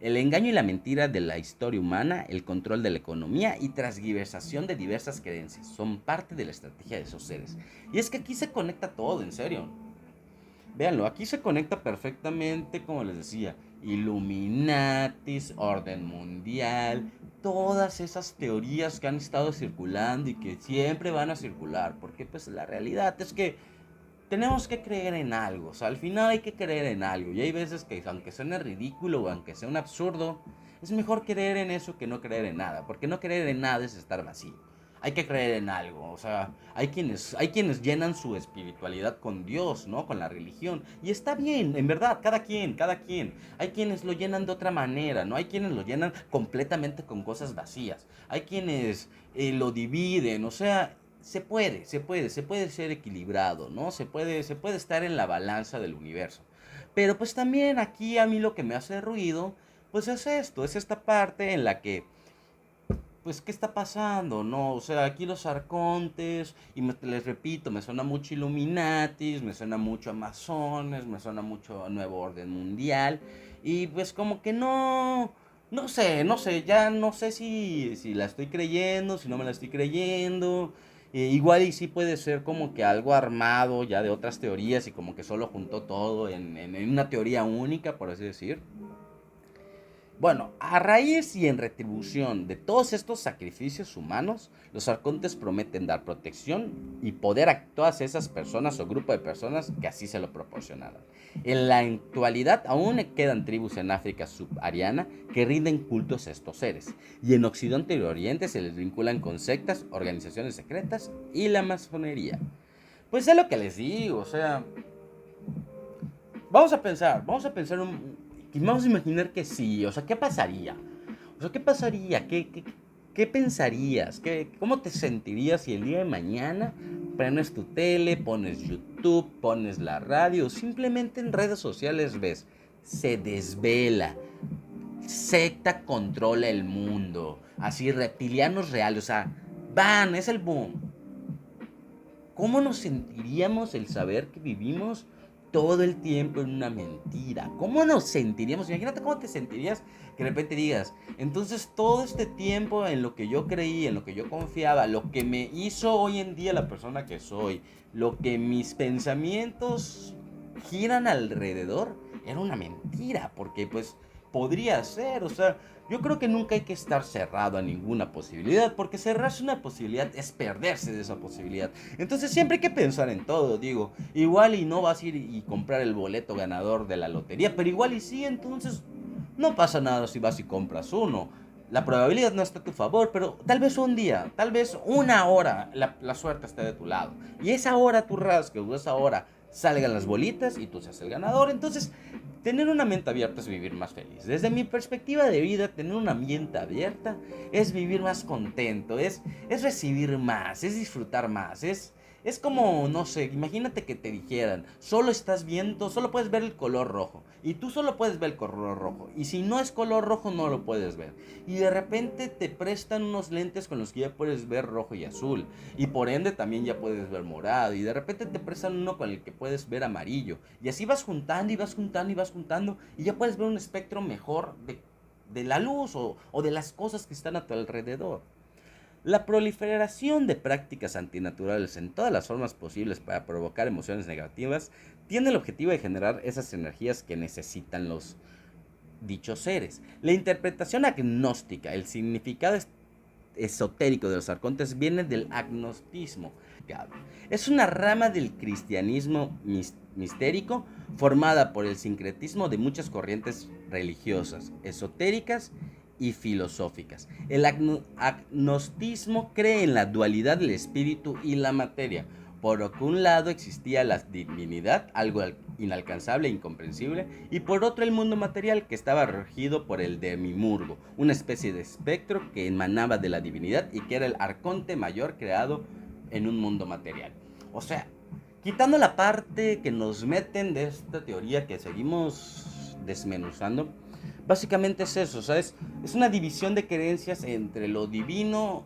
El engaño y la mentira de la historia humana, el control de la economía y transgiversación de diversas creencias son parte de la estrategia de esos seres. Y es que aquí se conecta todo, en serio. Véanlo, aquí se conecta perfectamente, como les decía, Illuminatis, orden mundial, todas esas teorías que han estado circulando y que siempre van a circular, porque pues la realidad es que tenemos que creer en algo, o sea, al final hay que creer en algo, y hay veces que aunque suene ridículo o aunque sea un absurdo, es mejor creer en eso que no creer en nada, porque no creer en nada es estar vacío. Hay que creer en algo, o sea, hay quienes llenan su espiritualidad con Dios, ¿no? Con la religión. Y está bien, en verdad, cada quien, cada quien. Hay quienes lo llenan de otra manera, ¿no? Hay quienes lo llenan completamente con cosas vacías. Hay quienes lo dividen, o sea, se puede ser equilibrado, ¿no? Se puede estar en la balanza del universo. Pero pues también aquí a mí lo que me hace ruido, pues es esto, es esta parte en la que pues, ¿qué está pasando? No, o sea, aquí los arcontes, y les repito, me suena mucho Illuminatis, me suena mucho Amazones, me suena mucho Nuevo Orden Mundial, y pues como que no sé, ya no sé si la estoy creyendo, si no me la estoy creyendo, igual y sí puede ser como que algo armado ya de otras teorías y como que solo juntó todo en una teoría única, por así decir. Bueno, a raíz y en retribución de todos estos sacrificios humanos, los arcontes prometen dar protección y poder a todas esas personas o grupo de personas que así se lo proporcionaron. En la actualidad aún quedan tribus en África subsahariana que rinden cultos a estos seres, y en Occidente y Oriente se les vinculan con sectas, organizaciones secretas y la masonería. Pues es lo que les digo, o sea, vamos a pensar y vamos a imaginar que sí, o sea, ¿qué pasaría? O sea, ¿qué pasaría? ¿Qué pensarías? ¿Cómo te sentirías si el día de mañana prendes tu tele, pones YouTube, pones la radio, o simplemente en redes sociales ves, se desvela, secta controla el mundo, así reptilianos reales, o sea, van, es el boom. ¿Cómo nos sentiríamos el saber que vivimos todo el tiempo en una mentira? ¿Cómo nos sentiríamos? Imagínate cómo te sentirías que de repente digas, entonces todo este tiempo en lo que yo creí, en lo que yo confiaba, lo que me hizo hoy en día la persona que soy, lo que mis pensamientos giran alrededor, era una mentira, porque pues podría ser, o sea, yo creo que nunca hay que estar cerrado a ninguna posibilidad, porque cerrarse una posibilidad es perderse de esa posibilidad. Entonces siempre hay que pensar en todo, digo, igual y no vas a ir y comprar el boleto ganador de la lotería, pero igual y sí, entonces no pasa nada si vas y compras uno. La probabilidad no está a tu favor, pero tal vez un día, tal vez una hora, la suerte esté de tu lado. Y esa hora tú rasques, o esa hora salgan las bolitas y tú seas el ganador. Entonces, tener una mente abierta es vivir más feliz. Desde mi perspectiva de vida, tener una mente abierta es vivir más contento, es recibir más, es disfrutar más, es como, no sé, imagínate que te dijeran, solo estás viendo, solo puedes ver el color rojo. Y tú solo puedes ver el color rojo. Y si no es color rojo, no lo puedes ver. Y de repente te prestan unos lentes con los que ya puedes ver rojo y azul. Y por ende también ya puedes ver morado. Y de repente te prestan uno con el que puedes ver amarillo. Y así vas juntando y vas juntando y vas juntando. Y ya puedes ver un espectro mejor de la luz o de las cosas que están a tu alrededor. La proliferación de prácticas antinaturales en todas las formas posibles para provocar emociones negativas tiene el objetivo de generar esas energías que necesitan los dichos seres. La interpretación agnóstica, el significado esotérico de los arcontes viene del agnosticismo. Es una rama del cristianismo mistérico formada por el sincretismo de muchas corrientes religiosas, esotéricas y filosóficas. El agnosticismo cree en la dualidad del espíritu y la materia. Por un lado existía la divinidad, algo inalcanzable e incomprensible, y por otro el mundo material, que estaba regido por el demimurgo, una especie de espectro que emanaba de la divinidad y que era el arconte mayor creado en un mundo material. O sea, quitando la parte que nos meten de esta teoría que seguimos desmenuzando, básicamente es eso, ¿sabes? Es una división de creencias entre lo divino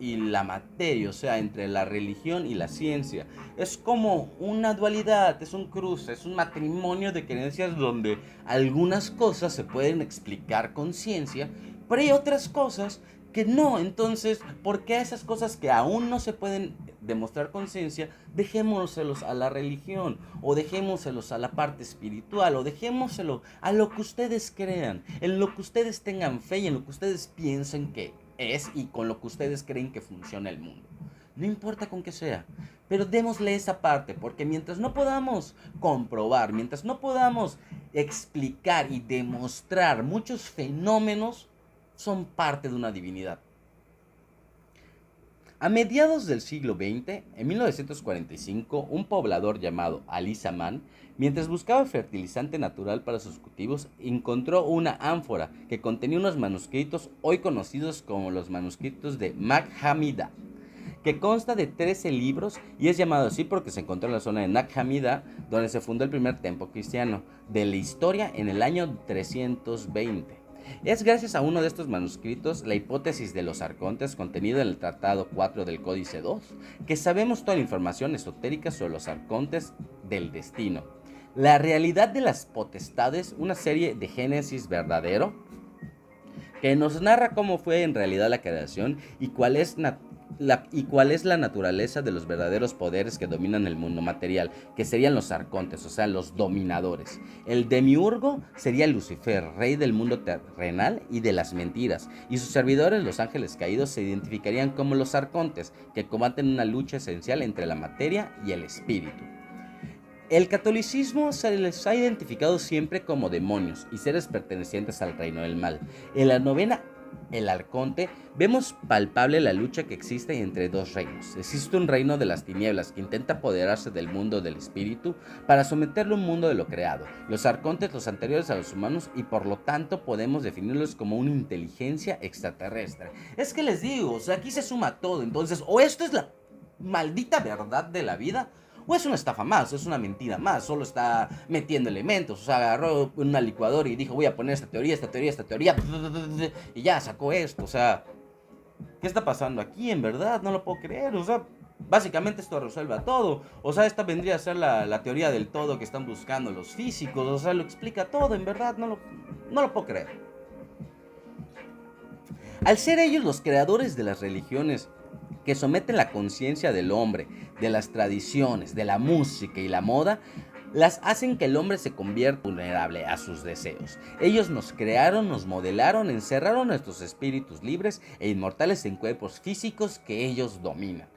y la materia, o sea, entre la religión y la ciencia. Es como una dualidad, es un cruce, es un matrimonio de creencias donde algunas cosas se pueden explicar con ciencia, pero hay otras cosas que no. Entonces, ¿por qué esas cosas que aún no se pueden demostrar con ciencia, dejémoselos a la religión, o dejémoselos a la parte espiritual, o dejémoselo a lo que ustedes crean, en lo que ustedes tengan fe y en lo que ustedes piensen que es y con lo que ustedes creen que funciona el mundo? No importa con qué sea, pero démosle esa parte, porque mientras no podamos comprobar, mientras no podamos explicar y demostrar muchos fenómenos, son parte de una divinidad. A mediados del siglo XX, en 1945, un poblador llamado Ali Zaman, mientras buscaba fertilizante natural para sus cultivos, encontró una ánfora que contenía unos manuscritos hoy conocidos como los manuscritos de Nag Hammadi, que consta de 13 libros y es llamado así porque se encontró en la zona de Nag Hammadi, donde se fundó el primer templo cristiano de la historia en el año 320. Es gracias a uno de estos manuscritos, la hipótesis de los arcontes contenida en el Tratado 4 del Códice 2, que sabemos toda la información esotérica sobre los arcontes del destino. La realidad de las potestades, una serie de Génesis verdadero, que nos narra cómo fue en realidad la creación y cuál es la naturaleza de los verdaderos poderes que dominan el mundo material, que serían los arcontes, o sea, los dominadores. El demiurgo sería Lucifer, rey del mundo terrenal y de las mentiras, y sus servidores, los ángeles caídos, se identificarían como los arcontes, que combaten una lucha esencial entre la materia y el espíritu. El catolicismo se les ha identificado siempre como demonios y seres pertenecientes al reino del mal. En la novena El Arconte, vemos palpable la lucha que existe entre dos reinos. Existe un reino de las tinieblas que intenta apoderarse del mundo del espíritu para someterlo a un mundo de lo creado. Los arcontes, los anteriores a los humanos, y por lo tanto podemos definirlos como una inteligencia extraterrestre. Es que les digo, o sea, aquí se suma todo. Entonces, o esto es la maldita verdad de la vida, o es una estafa más, es una mentira más, solo está metiendo elementos. O sea, agarró una licuadora y dijo, voy a poner esta teoría, y ya sacó esto. O sea, ¿qué está pasando aquí? En verdad, no lo puedo creer. O sea, Básicamente esto resuelve todo. O sea, esta vendría a ser la teoría del todo que están buscando los físicos. O sea, lo explica todo, en verdad, no lo puedo creer. Al ser ellos los creadores de las religiones que someten la conciencia del hombre, de las tradiciones, de la música y la moda, las hacen que el hombre se convierta vulnerable a sus deseos. Ellos nos crearon, nos modelaron, encerraron nuestros espíritus libres e inmortales en cuerpos físicos que ellos dominan.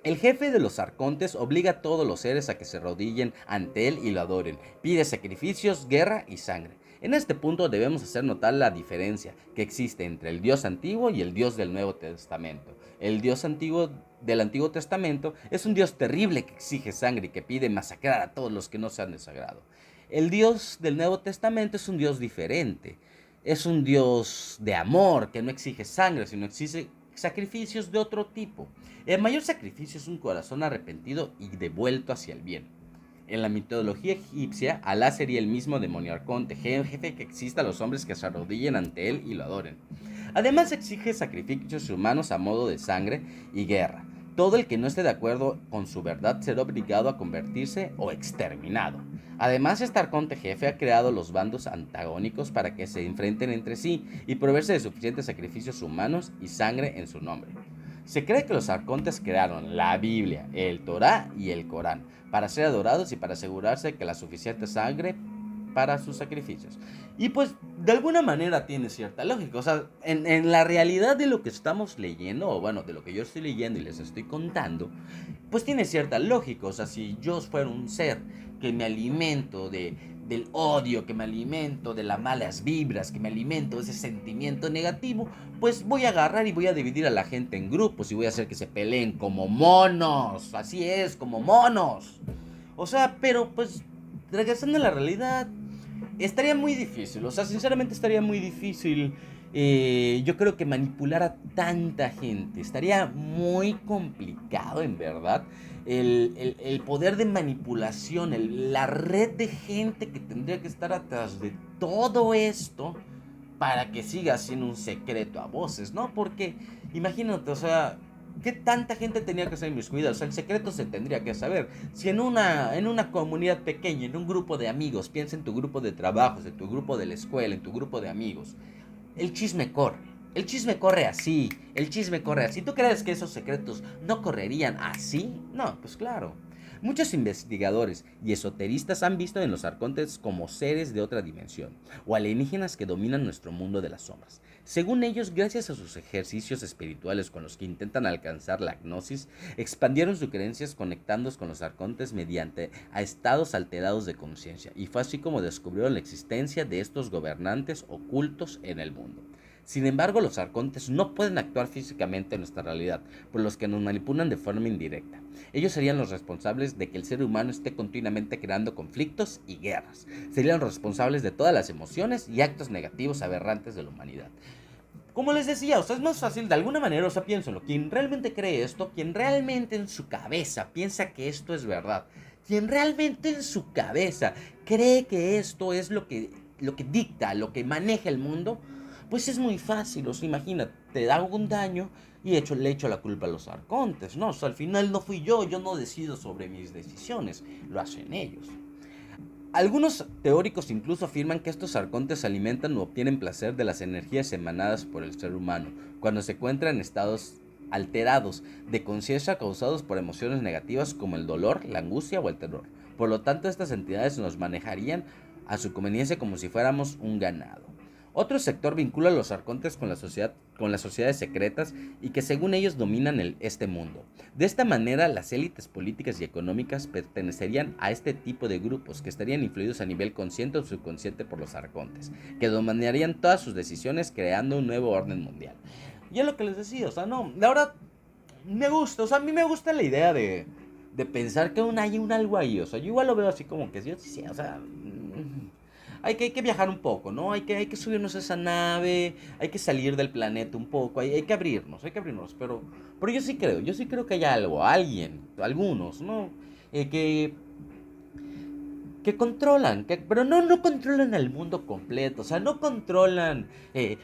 El jefe de los arcontes obliga a todos los seres a que se arrodillen ante él y lo adoren. Pide sacrificios, guerra y sangre. En este punto debemos hacer notar la diferencia que existe entre el Dios antiguo y el Dios del Nuevo Testamento. El Dios antiguo del Antiguo Testamento es un Dios terrible que exige sangre y que pide masacrar a todos los que no sean de su agrado. El Dios del Nuevo Testamento es un Dios diferente. Es un Dios de amor que no exige sangre, sino exige sacrificios de otro tipo. El mayor sacrificio es un corazón arrepentido y devuelto hacia el bien. En la mitología egipcia, Alá sería el mismo demonio arconte, jefe que exista a los hombres que se arrodillen ante él y lo adoren. Además exige sacrificios humanos a modo de sangre y guerra. Todo el que no esté de acuerdo con su verdad será obligado a convertirse o exterminado. Además, este arconte jefe ha creado los bandos antagónicos para que se enfrenten entre sí y proveerse de suficientes sacrificios humanos y sangre en su nombre. Se cree que los arcontes crearon la Biblia, el Torá y el Corán para ser adorados y para asegurarse que la suficiente sangre para sus sacrificios. Y pues de alguna manera tiene cierta lógica. O sea, en la realidad de lo que estamos leyendo, o bueno, de lo que yo estoy leyendo y les estoy contando, pues tiene cierta lógica. O sea, si yo fuera un ser que me alimento del odio, que me alimento de las malas vibras, que me alimento de ese sentimiento negativo, pues voy a agarrar y voy a dividir a la gente en grupos y voy a hacer que se peleen como monos. Así es, como monos. O sea, pero pues regresando a la realidad, estaría muy difícil. O sea, sinceramente estaría muy difícil. Yo creo que manipular a tanta gente estaría muy complicado, en verdad. El poder de manipulación, la red de gente que tendría que estar atrás de todo esto para que siga siendo un secreto a voces, ¿no? Porque imagínate, o sea, ¿qué tanta gente tenía que ser inmiscuida? O sea, el secreto se tendría que saber. Si en una comunidad pequeña, en un grupo de amigos, piensa en tu grupo de trabajos, en tu grupo de la escuela, en tu grupo de amigos, el chisme corre. El chisme corre así, el chisme corre así. ¿Tú crees que esos secretos no correrían así? No, pues claro. Muchos investigadores y esoteristas han visto en los arcontes como seres de otra dimensión, o alienígenas que dominan nuestro mundo de las sombras. Según ellos, gracias a sus ejercicios espirituales con los que intentan alcanzar la gnosis, expandieron sus creencias conectándose con los arcontes mediante a estados alterados de conciencia, y fue así como descubrieron la existencia de estos gobernantes ocultos en el mundo. Sin embargo, los arcontes no pueden actuar físicamente en nuestra realidad, por los que nos manipulan de forma indirecta. Ellos serían los responsables de que el ser humano esté continuamente creando conflictos y guerras. Serían los responsables de todas las emociones y actos negativos aberrantes de la humanidad. Como les decía, o sea, es más fácil de alguna manera, o sea, piénsalo, quien realmente cree esto, quien realmente en su cabeza piensa que esto es verdad, quien realmente en su cabeza cree que esto es lo que dicta, lo que maneja el mundo, pues es muy fácil. O sea, imagínate, te da algún daño y le echo la culpa a los arcontes, ¿no? O sea, al final no fui yo no decido sobre mis decisiones, lo hacen ellos. Algunos teóricos incluso afirman que estos arcontes se alimentan o obtienen placer de las energías emanadas por el ser humano, cuando se encuentra en estados alterados de conciencia causados por emociones negativas como el dolor, la angustia o el terror. Por lo tanto, estas entidades nos manejarían a su conveniencia como si fuéramos un ganado. Otro sector vincula a los arcontes con las sociedades secretas y que según ellos dominan este mundo. De esta manera, las élites políticas y económicas pertenecerían a este tipo de grupos que estarían influidos a nivel consciente o subconsciente por los arcontes, que dominarían todas sus decisiones creando un nuevo orden mundial. Y es lo que les decía, o sea, no, ahora me gusta, o sea, a mí me gusta la idea de pensar que hay un algo ahí, o sea, yo igual lo veo así como que sí, o sea, hay que viajar un poco, ¿no? Hay que subirnos a esa nave, hay que salir del planeta un poco, hay que abrirnos, pero yo sí creo que hay algo, alguien, algunos, ¿no? Que que controlan, pero no controlan el mundo completo, o sea, no controlan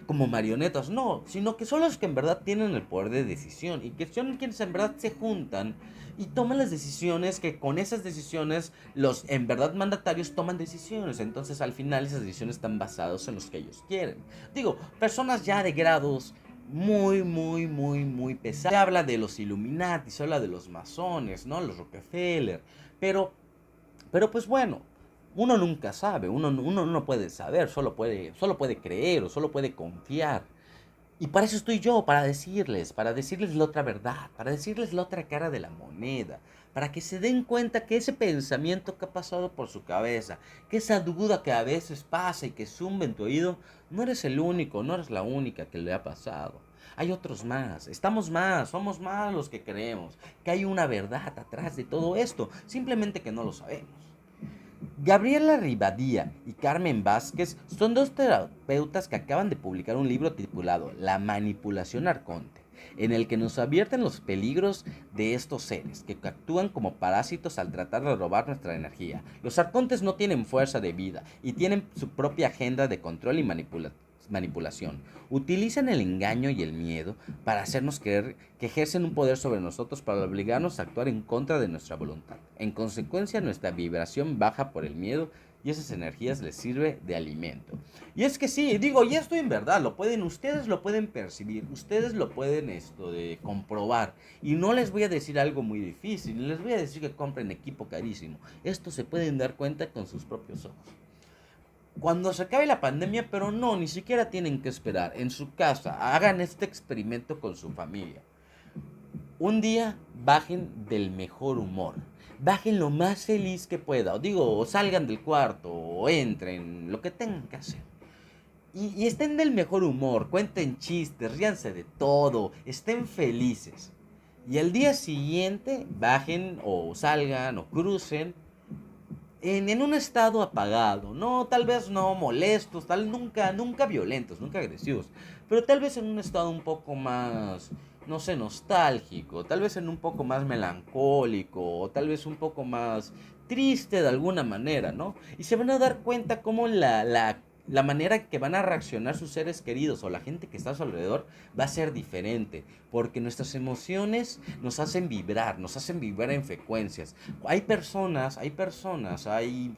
como marionetas, no, sino que son los que en verdad tienen el poder de decisión y que son quienes en verdad se juntan y toman las decisiones, que con esas decisiones los en verdad mandatarios toman decisiones, entonces al final esas decisiones están basadas en los que ellos quieren. Digo, personas ya de grados muy pesados. Se habla de los Illuminati, se habla de los masones, ¿no? Los Rockefeller, pero pues bueno, uno nunca sabe, uno no puede saber, solo puede creer o solo puede confiar. Y para eso estoy yo, para decirles la otra verdad, para decirles la otra cara de la moneda, para que se den cuenta que ese pensamiento que ha pasado por su cabeza, que esa duda que a veces pasa y que zumba en tu oído, no eres el único, no eres la única que le ha pasado. Hay otros más, estamos más, somos más los que creemos, que hay una verdad atrás de todo esto, simplemente que no lo sabemos. Gabriela Rivadía y Carmen Vázquez son dos terapeutas que acaban de publicar un libro titulado La manipulación arconte, en el que nos advierten los peligros de estos seres que actúan como parásitos al tratar de robar nuestra energía. Los arcontes no tienen fuerza de vida y tienen su propia agenda de control y manipulación. Utilizan el engaño y el miedo para hacernos creer que ejercen un poder sobre nosotros para obligarnos a actuar en contra de nuestra voluntad. En consecuencia, nuestra vibración baja por el miedo y esas energías les sirve de alimento. Y es que sí, digo, y esto en verdad ustedes lo pueden percibir, ustedes lo pueden de comprobar. Y no les voy a decir algo muy difícil, les voy a decir que compren equipo carísimo. Esto se pueden dar cuenta con sus propios ojos. Cuando se acabe la pandemia, pero no, ni siquiera tienen que esperar. En su casa, hagan este experimento con su familia. Un día bajen del mejor humor. Bajen lo más feliz que pueda. O salgan del cuarto, o entren, lo que tengan que hacer. Y estén del mejor humor, cuenten chistes, ríanse de todo, estén felices. Y al día siguiente bajen o salgan o crucen en un estado apagado, no, tal vez no molestos, nunca violentos, nunca agresivos, pero tal vez en un estado un poco más, no sé, nostálgico, tal vez en un poco más melancólico, o tal vez un poco más triste de alguna manera, ¿no? Y se van a dar cuenta cómo la manera que van a reaccionar sus seres queridos o la gente que está a su alrededor va a ser diferente, porque nuestras emociones nos hacen vibrar en frecuencias. Hay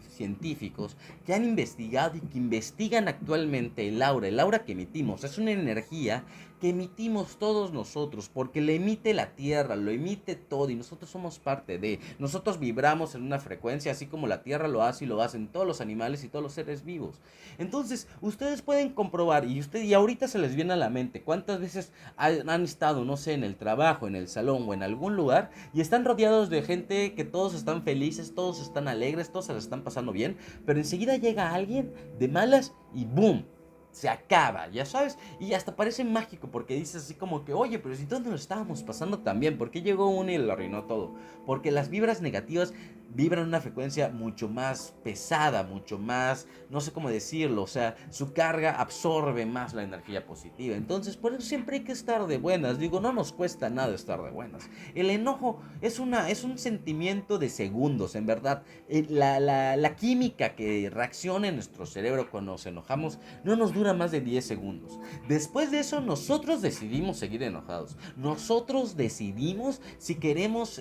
científicos que han investigado y que investigan actualmente el aura que emitimos. Es una energía que emitimos todos nosotros, porque lo emite la Tierra, lo emite todo y nosotros somos parte de. Nosotros vibramos en una frecuencia, así como la Tierra lo hace y lo hacen todos los animales y todos los seres vivos. Entonces, ustedes pueden comprobar, y ahorita se les viene a la mente, cuántas veces han estado, no sé, en el trabajo, en el salón o en algún lugar, y están rodeados de gente que todos están felices, todos están alegres, todos se les están pasando bien, pero enseguida llega alguien de malas y ¡boom! Se acaba, ya sabes, y hasta parece mágico porque dices así como que, oye, pero si todos nos estábamos pasando tan bien, ¿por qué llegó uno y lo arruinó todo? Porque las vibras negativas vibran una frecuencia mucho más pesada, mucho más, no sé cómo decirlo, o sea, su carga absorbe más la energía positiva. Entonces, por eso siempre hay que estar de buenas. Digo, no nos cuesta nada estar de buenas. El enojo es un sentimiento de segundos, en verdad. La química que reacciona en nuestro cerebro cuando nos enojamos no nos dura más de 10 segundos. Después de eso, nosotros decidimos seguir enojados. Nosotros decidimos si queremos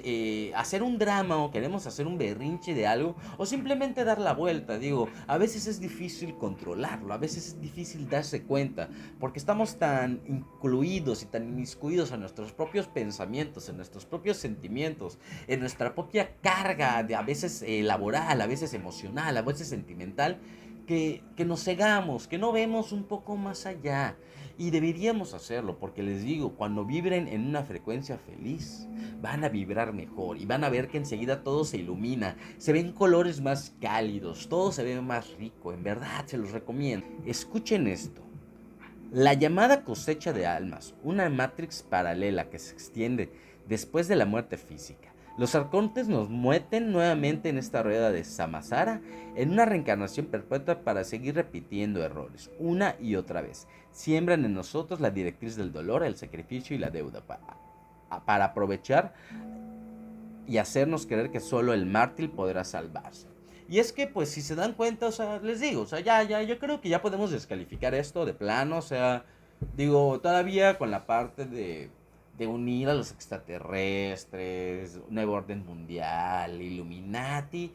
hacer un drama o queremos hacer un berrinche de algo o simplemente dar la vuelta. Digo, a veces es difícil controlarlo, a veces es difícil darse cuenta porque estamos tan incluidos y tan inmiscuidos en nuestros propios pensamientos, en nuestros propios sentimientos, en nuestra propia carga de a veces laboral, a veces emocional, a veces sentimental, que nos cegamos, que no vemos un poco más allá. Y deberíamos hacerlo, porque les digo, cuando vibren en una frecuencia feliz, van a vibrar mejor y van a ver que enseguida todo se ilumina, se ven colores más cálidos, todo se ve más rico, en verdad se los recomiendo. Escuchen esto. La llamada cosecha de almas, una matrix paralela que se extiende después de la muerte física. Los arcontes nos meten nuevamente en esta rueda de Samsara, en una reencarnación perpetua para seguir repitiendo errores, una y otra vez. Siembran en nosotros la directriz del dolor, el sacrificio y la deuda para aprovechar y hacernos creer que solo el mártir podrá salvarse. Y es que, pues, si se dan cuenta, o sea, les digo, o sea, yo creo que ya podemos descalificar esto de plano, o sea, digo, todavía con la parte de unir a los extraterrestres, nuevo orden mundial, Illuminati.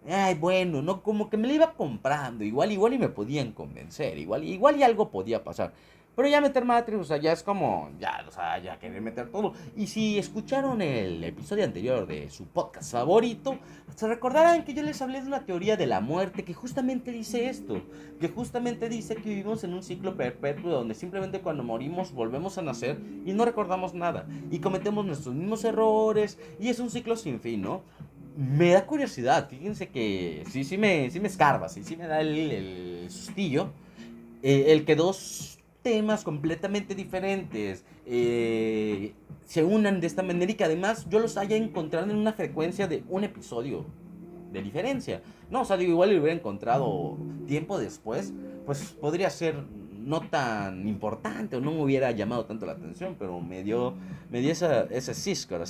Ay, bueno, no, como que me lo iba comprando, igual y me podían convencer, igual y algo podía pasar. Pero ya meter Matrix, o sea, ya es como, ya, o sea, ya querer meter todo. Y si escucharon el episodio anterior de su podcast favorito, se recordarán que yo les hablé de una teoría de la muerte que justamente dice esto, que justamente dice que vivimos en un ciclo perpetuo donde simplemente cuando morimos volvemos a nacer y no recordamos nada y cometemos nuestros mismos errores y es un ciclo sin fin, ¿no? Me da curiosidad, fíjense que sí me escarba, sí me da el sustillo, el que dos temas completamente diferentes se unan de esta manera y que además yo los haya encontrado en una frecuencia de un episodio de diferencia. No, o sea, digo, igual lo hubiera encontrado tiempo después, pues podría ser no tan importante o no me hubiera llamado tanto la atención, pero me dio esa císcara.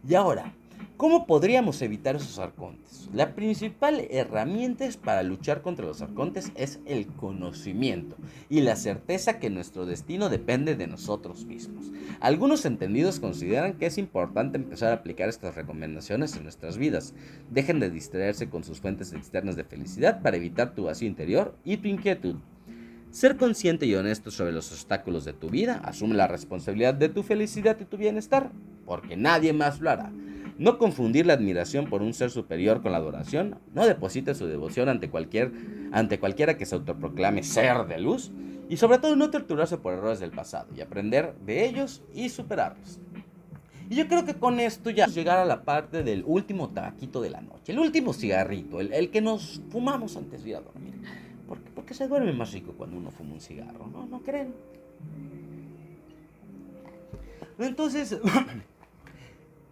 Y ahora, ¿cómo podríamos evitar esos arcontes? La principal herramienta para luchar contra los arcontes es el conocimiento y la certeza que nuestro destino depende de nosotros mismos. Algunos entendidos consideran que es importante empezar a aplicar estas recomendaciones en nuestras vidas. Dejen de distraerse con sus fuentes externas de felicidad para evitar tu vacío interior y tu inquietud. Ser consciente y honesto sobre los obstáculos de tu vida, asume la responsabilidad de tu felicidad y tu bienestar, porque nadie más lo hará. No confundir la admiración por un ser superior con la adoración, no deposite su devoción ante cualquiera que se autoproclame ser de luz, y sobre todo no torturarse por errores del pasado, y aprender de ellos y superarlos. Y yo creo que con esto ya llegar a la parte del último tabaquito de la noche, el último cigarrito, el que nos fumamos antes de ir a dormir. Porque se duerme más rico cuando uno fuma un cigarro, ¿no? ¿No creen? Entonces,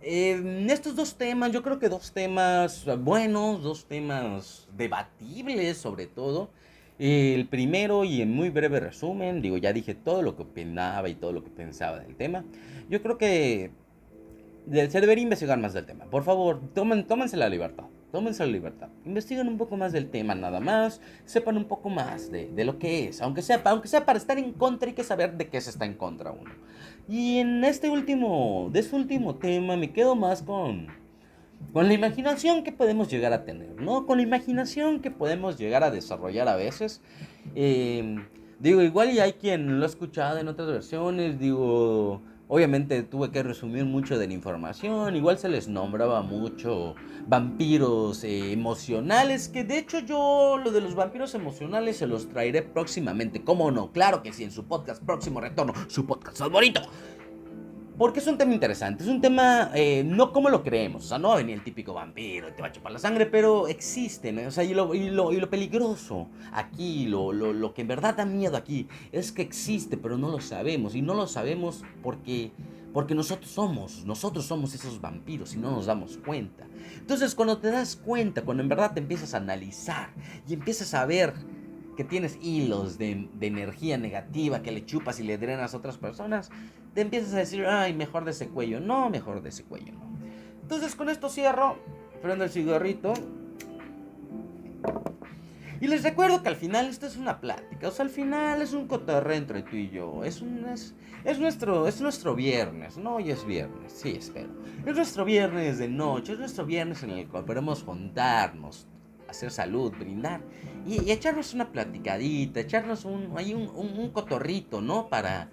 estos dos temas, yo creo que dos temas buenos, dos temas debatibles sobre todo. El primero y en muy breve resumen, digo, ya dije todo lo que opinaba y todo lo que pensaba del tema. Yo creo que se debería investigar más del tema. Por favor, tómense la libertad. Tómense la libertad. Investiguen un poco más del tema, nada más. Sepan un poco más de lo que es. Aunque sea para estar en contra, hay que saber de qué se está en contra uno. Y en de este último tema, me quedo más con la imaginación que podemos llegar a tener, ¿no? Con la imaginación que podemos llegar a desarrollar a veces. Eh, Digo, igual y hay quien lo ha escuchado en otras versiones, digo, obviamente tuve que resumir mucho de la información, igual se les nombraba mucho vampiros emocionales, que de hecho yo lo de los vampiros emocionales se los traeré próximamente, ¿cómo no? Claro que sí, en su podcast Próximo Retorno, su podcast favorito. Porque es un tema interesante, es un tema no como lo creemos, o sea, no va a venir el típico vampiro y te va a chupar la sangre, pero existen, o sea, y lo peligroso aquí, lo que en verdad da miedo aquí, es que existe, pero no lo sabemos, y no lo sabemos porque nosotros somos esos vampiros y no nos damos cuenta. Entonces, cuando te das cuenta, cuando en verdad te empiezas a analizar y empiezas a ver que tienes hilos de energía negativa que le chupas y le drenas a otras personas, te empiezas a decir, ay, mejor de ese cuello, no, mejor de ese cuello, no. Entonces con esto cierro, prendo el cigarrito. Y les recuerdo que al final esto es una plática, o sea, al final es un cotorreo entre tú y yo, es nuestro viernes, no, hoy es viernes, sí, espero. Es nuestro viernes de noche, es nuestro viernes en el cual podemos juntarnos, hacer salud, brindar y echarnos una platicadita, echarnos un cotorrito, ¿no? Para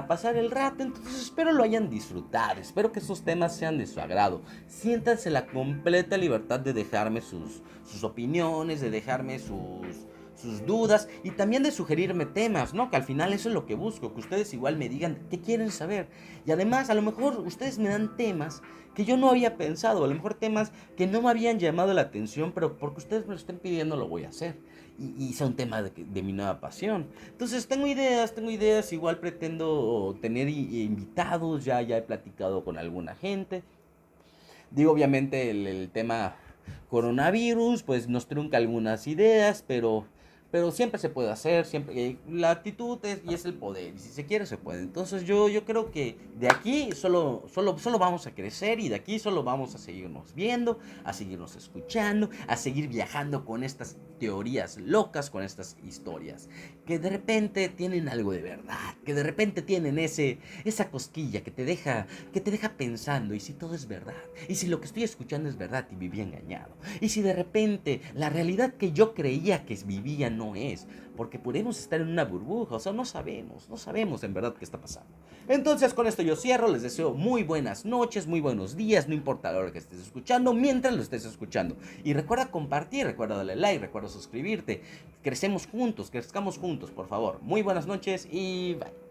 pasar el rato. Entonces espero lo hayan disfrutado, espero que estos temas sean de su agrado. Siéntanse la completa libertad de dejarme sus opiniones, de dejarme sus dudas y también de sugerirme temas, ¿no? Que al final eso es lo que busco, que ustedes igual me digan qué quieren saber. Y además, a lo mejor ustedes me dan temas que yo no había pensado, a lo mejor temas que no me habían llamado la atención, pero porque ustedes me lo estén pidiendo lo voy a hacer. Y sea un tema de mi nueva pasión. Entonces tengo ideas, igual pretendo tener invitados, ya he platicado con alguna gente. Digo, obviamente el tema coronavirus, pues nos trunca algunas ideas, pero pero siempre se puede hacer, siempre, la actitud y es el poder, y si se quiere se puede. Entonces yo creo que de aquí solo vamos a crecer y de aquí solo vamos a seguirnos viendo, a seguirnos escuchando, a seguir viajando con estas teorías locas, con estas historias, que de repente tienen algo de verdad, que de repente tienen esa cosquilla que te deja pensando, y si todo es verdad, y si lo que estoy escuchando es verdad y viví engañado, y si de repente la realidad que yo creía que vivía no es, porque podemos estar en una burbuja, o sea, no sabemos en verdad qué está pasando. Entonces con esto yo cierro, les deseo muy buenas noches, muy buenos días, no importa la hora que estés escuchando, mientras lo estés escuchando. Y recuerda compartir, recuerda darle like, recuerda suscribirte, crezcamos juntos, por favor. Muy buenas noches y bye.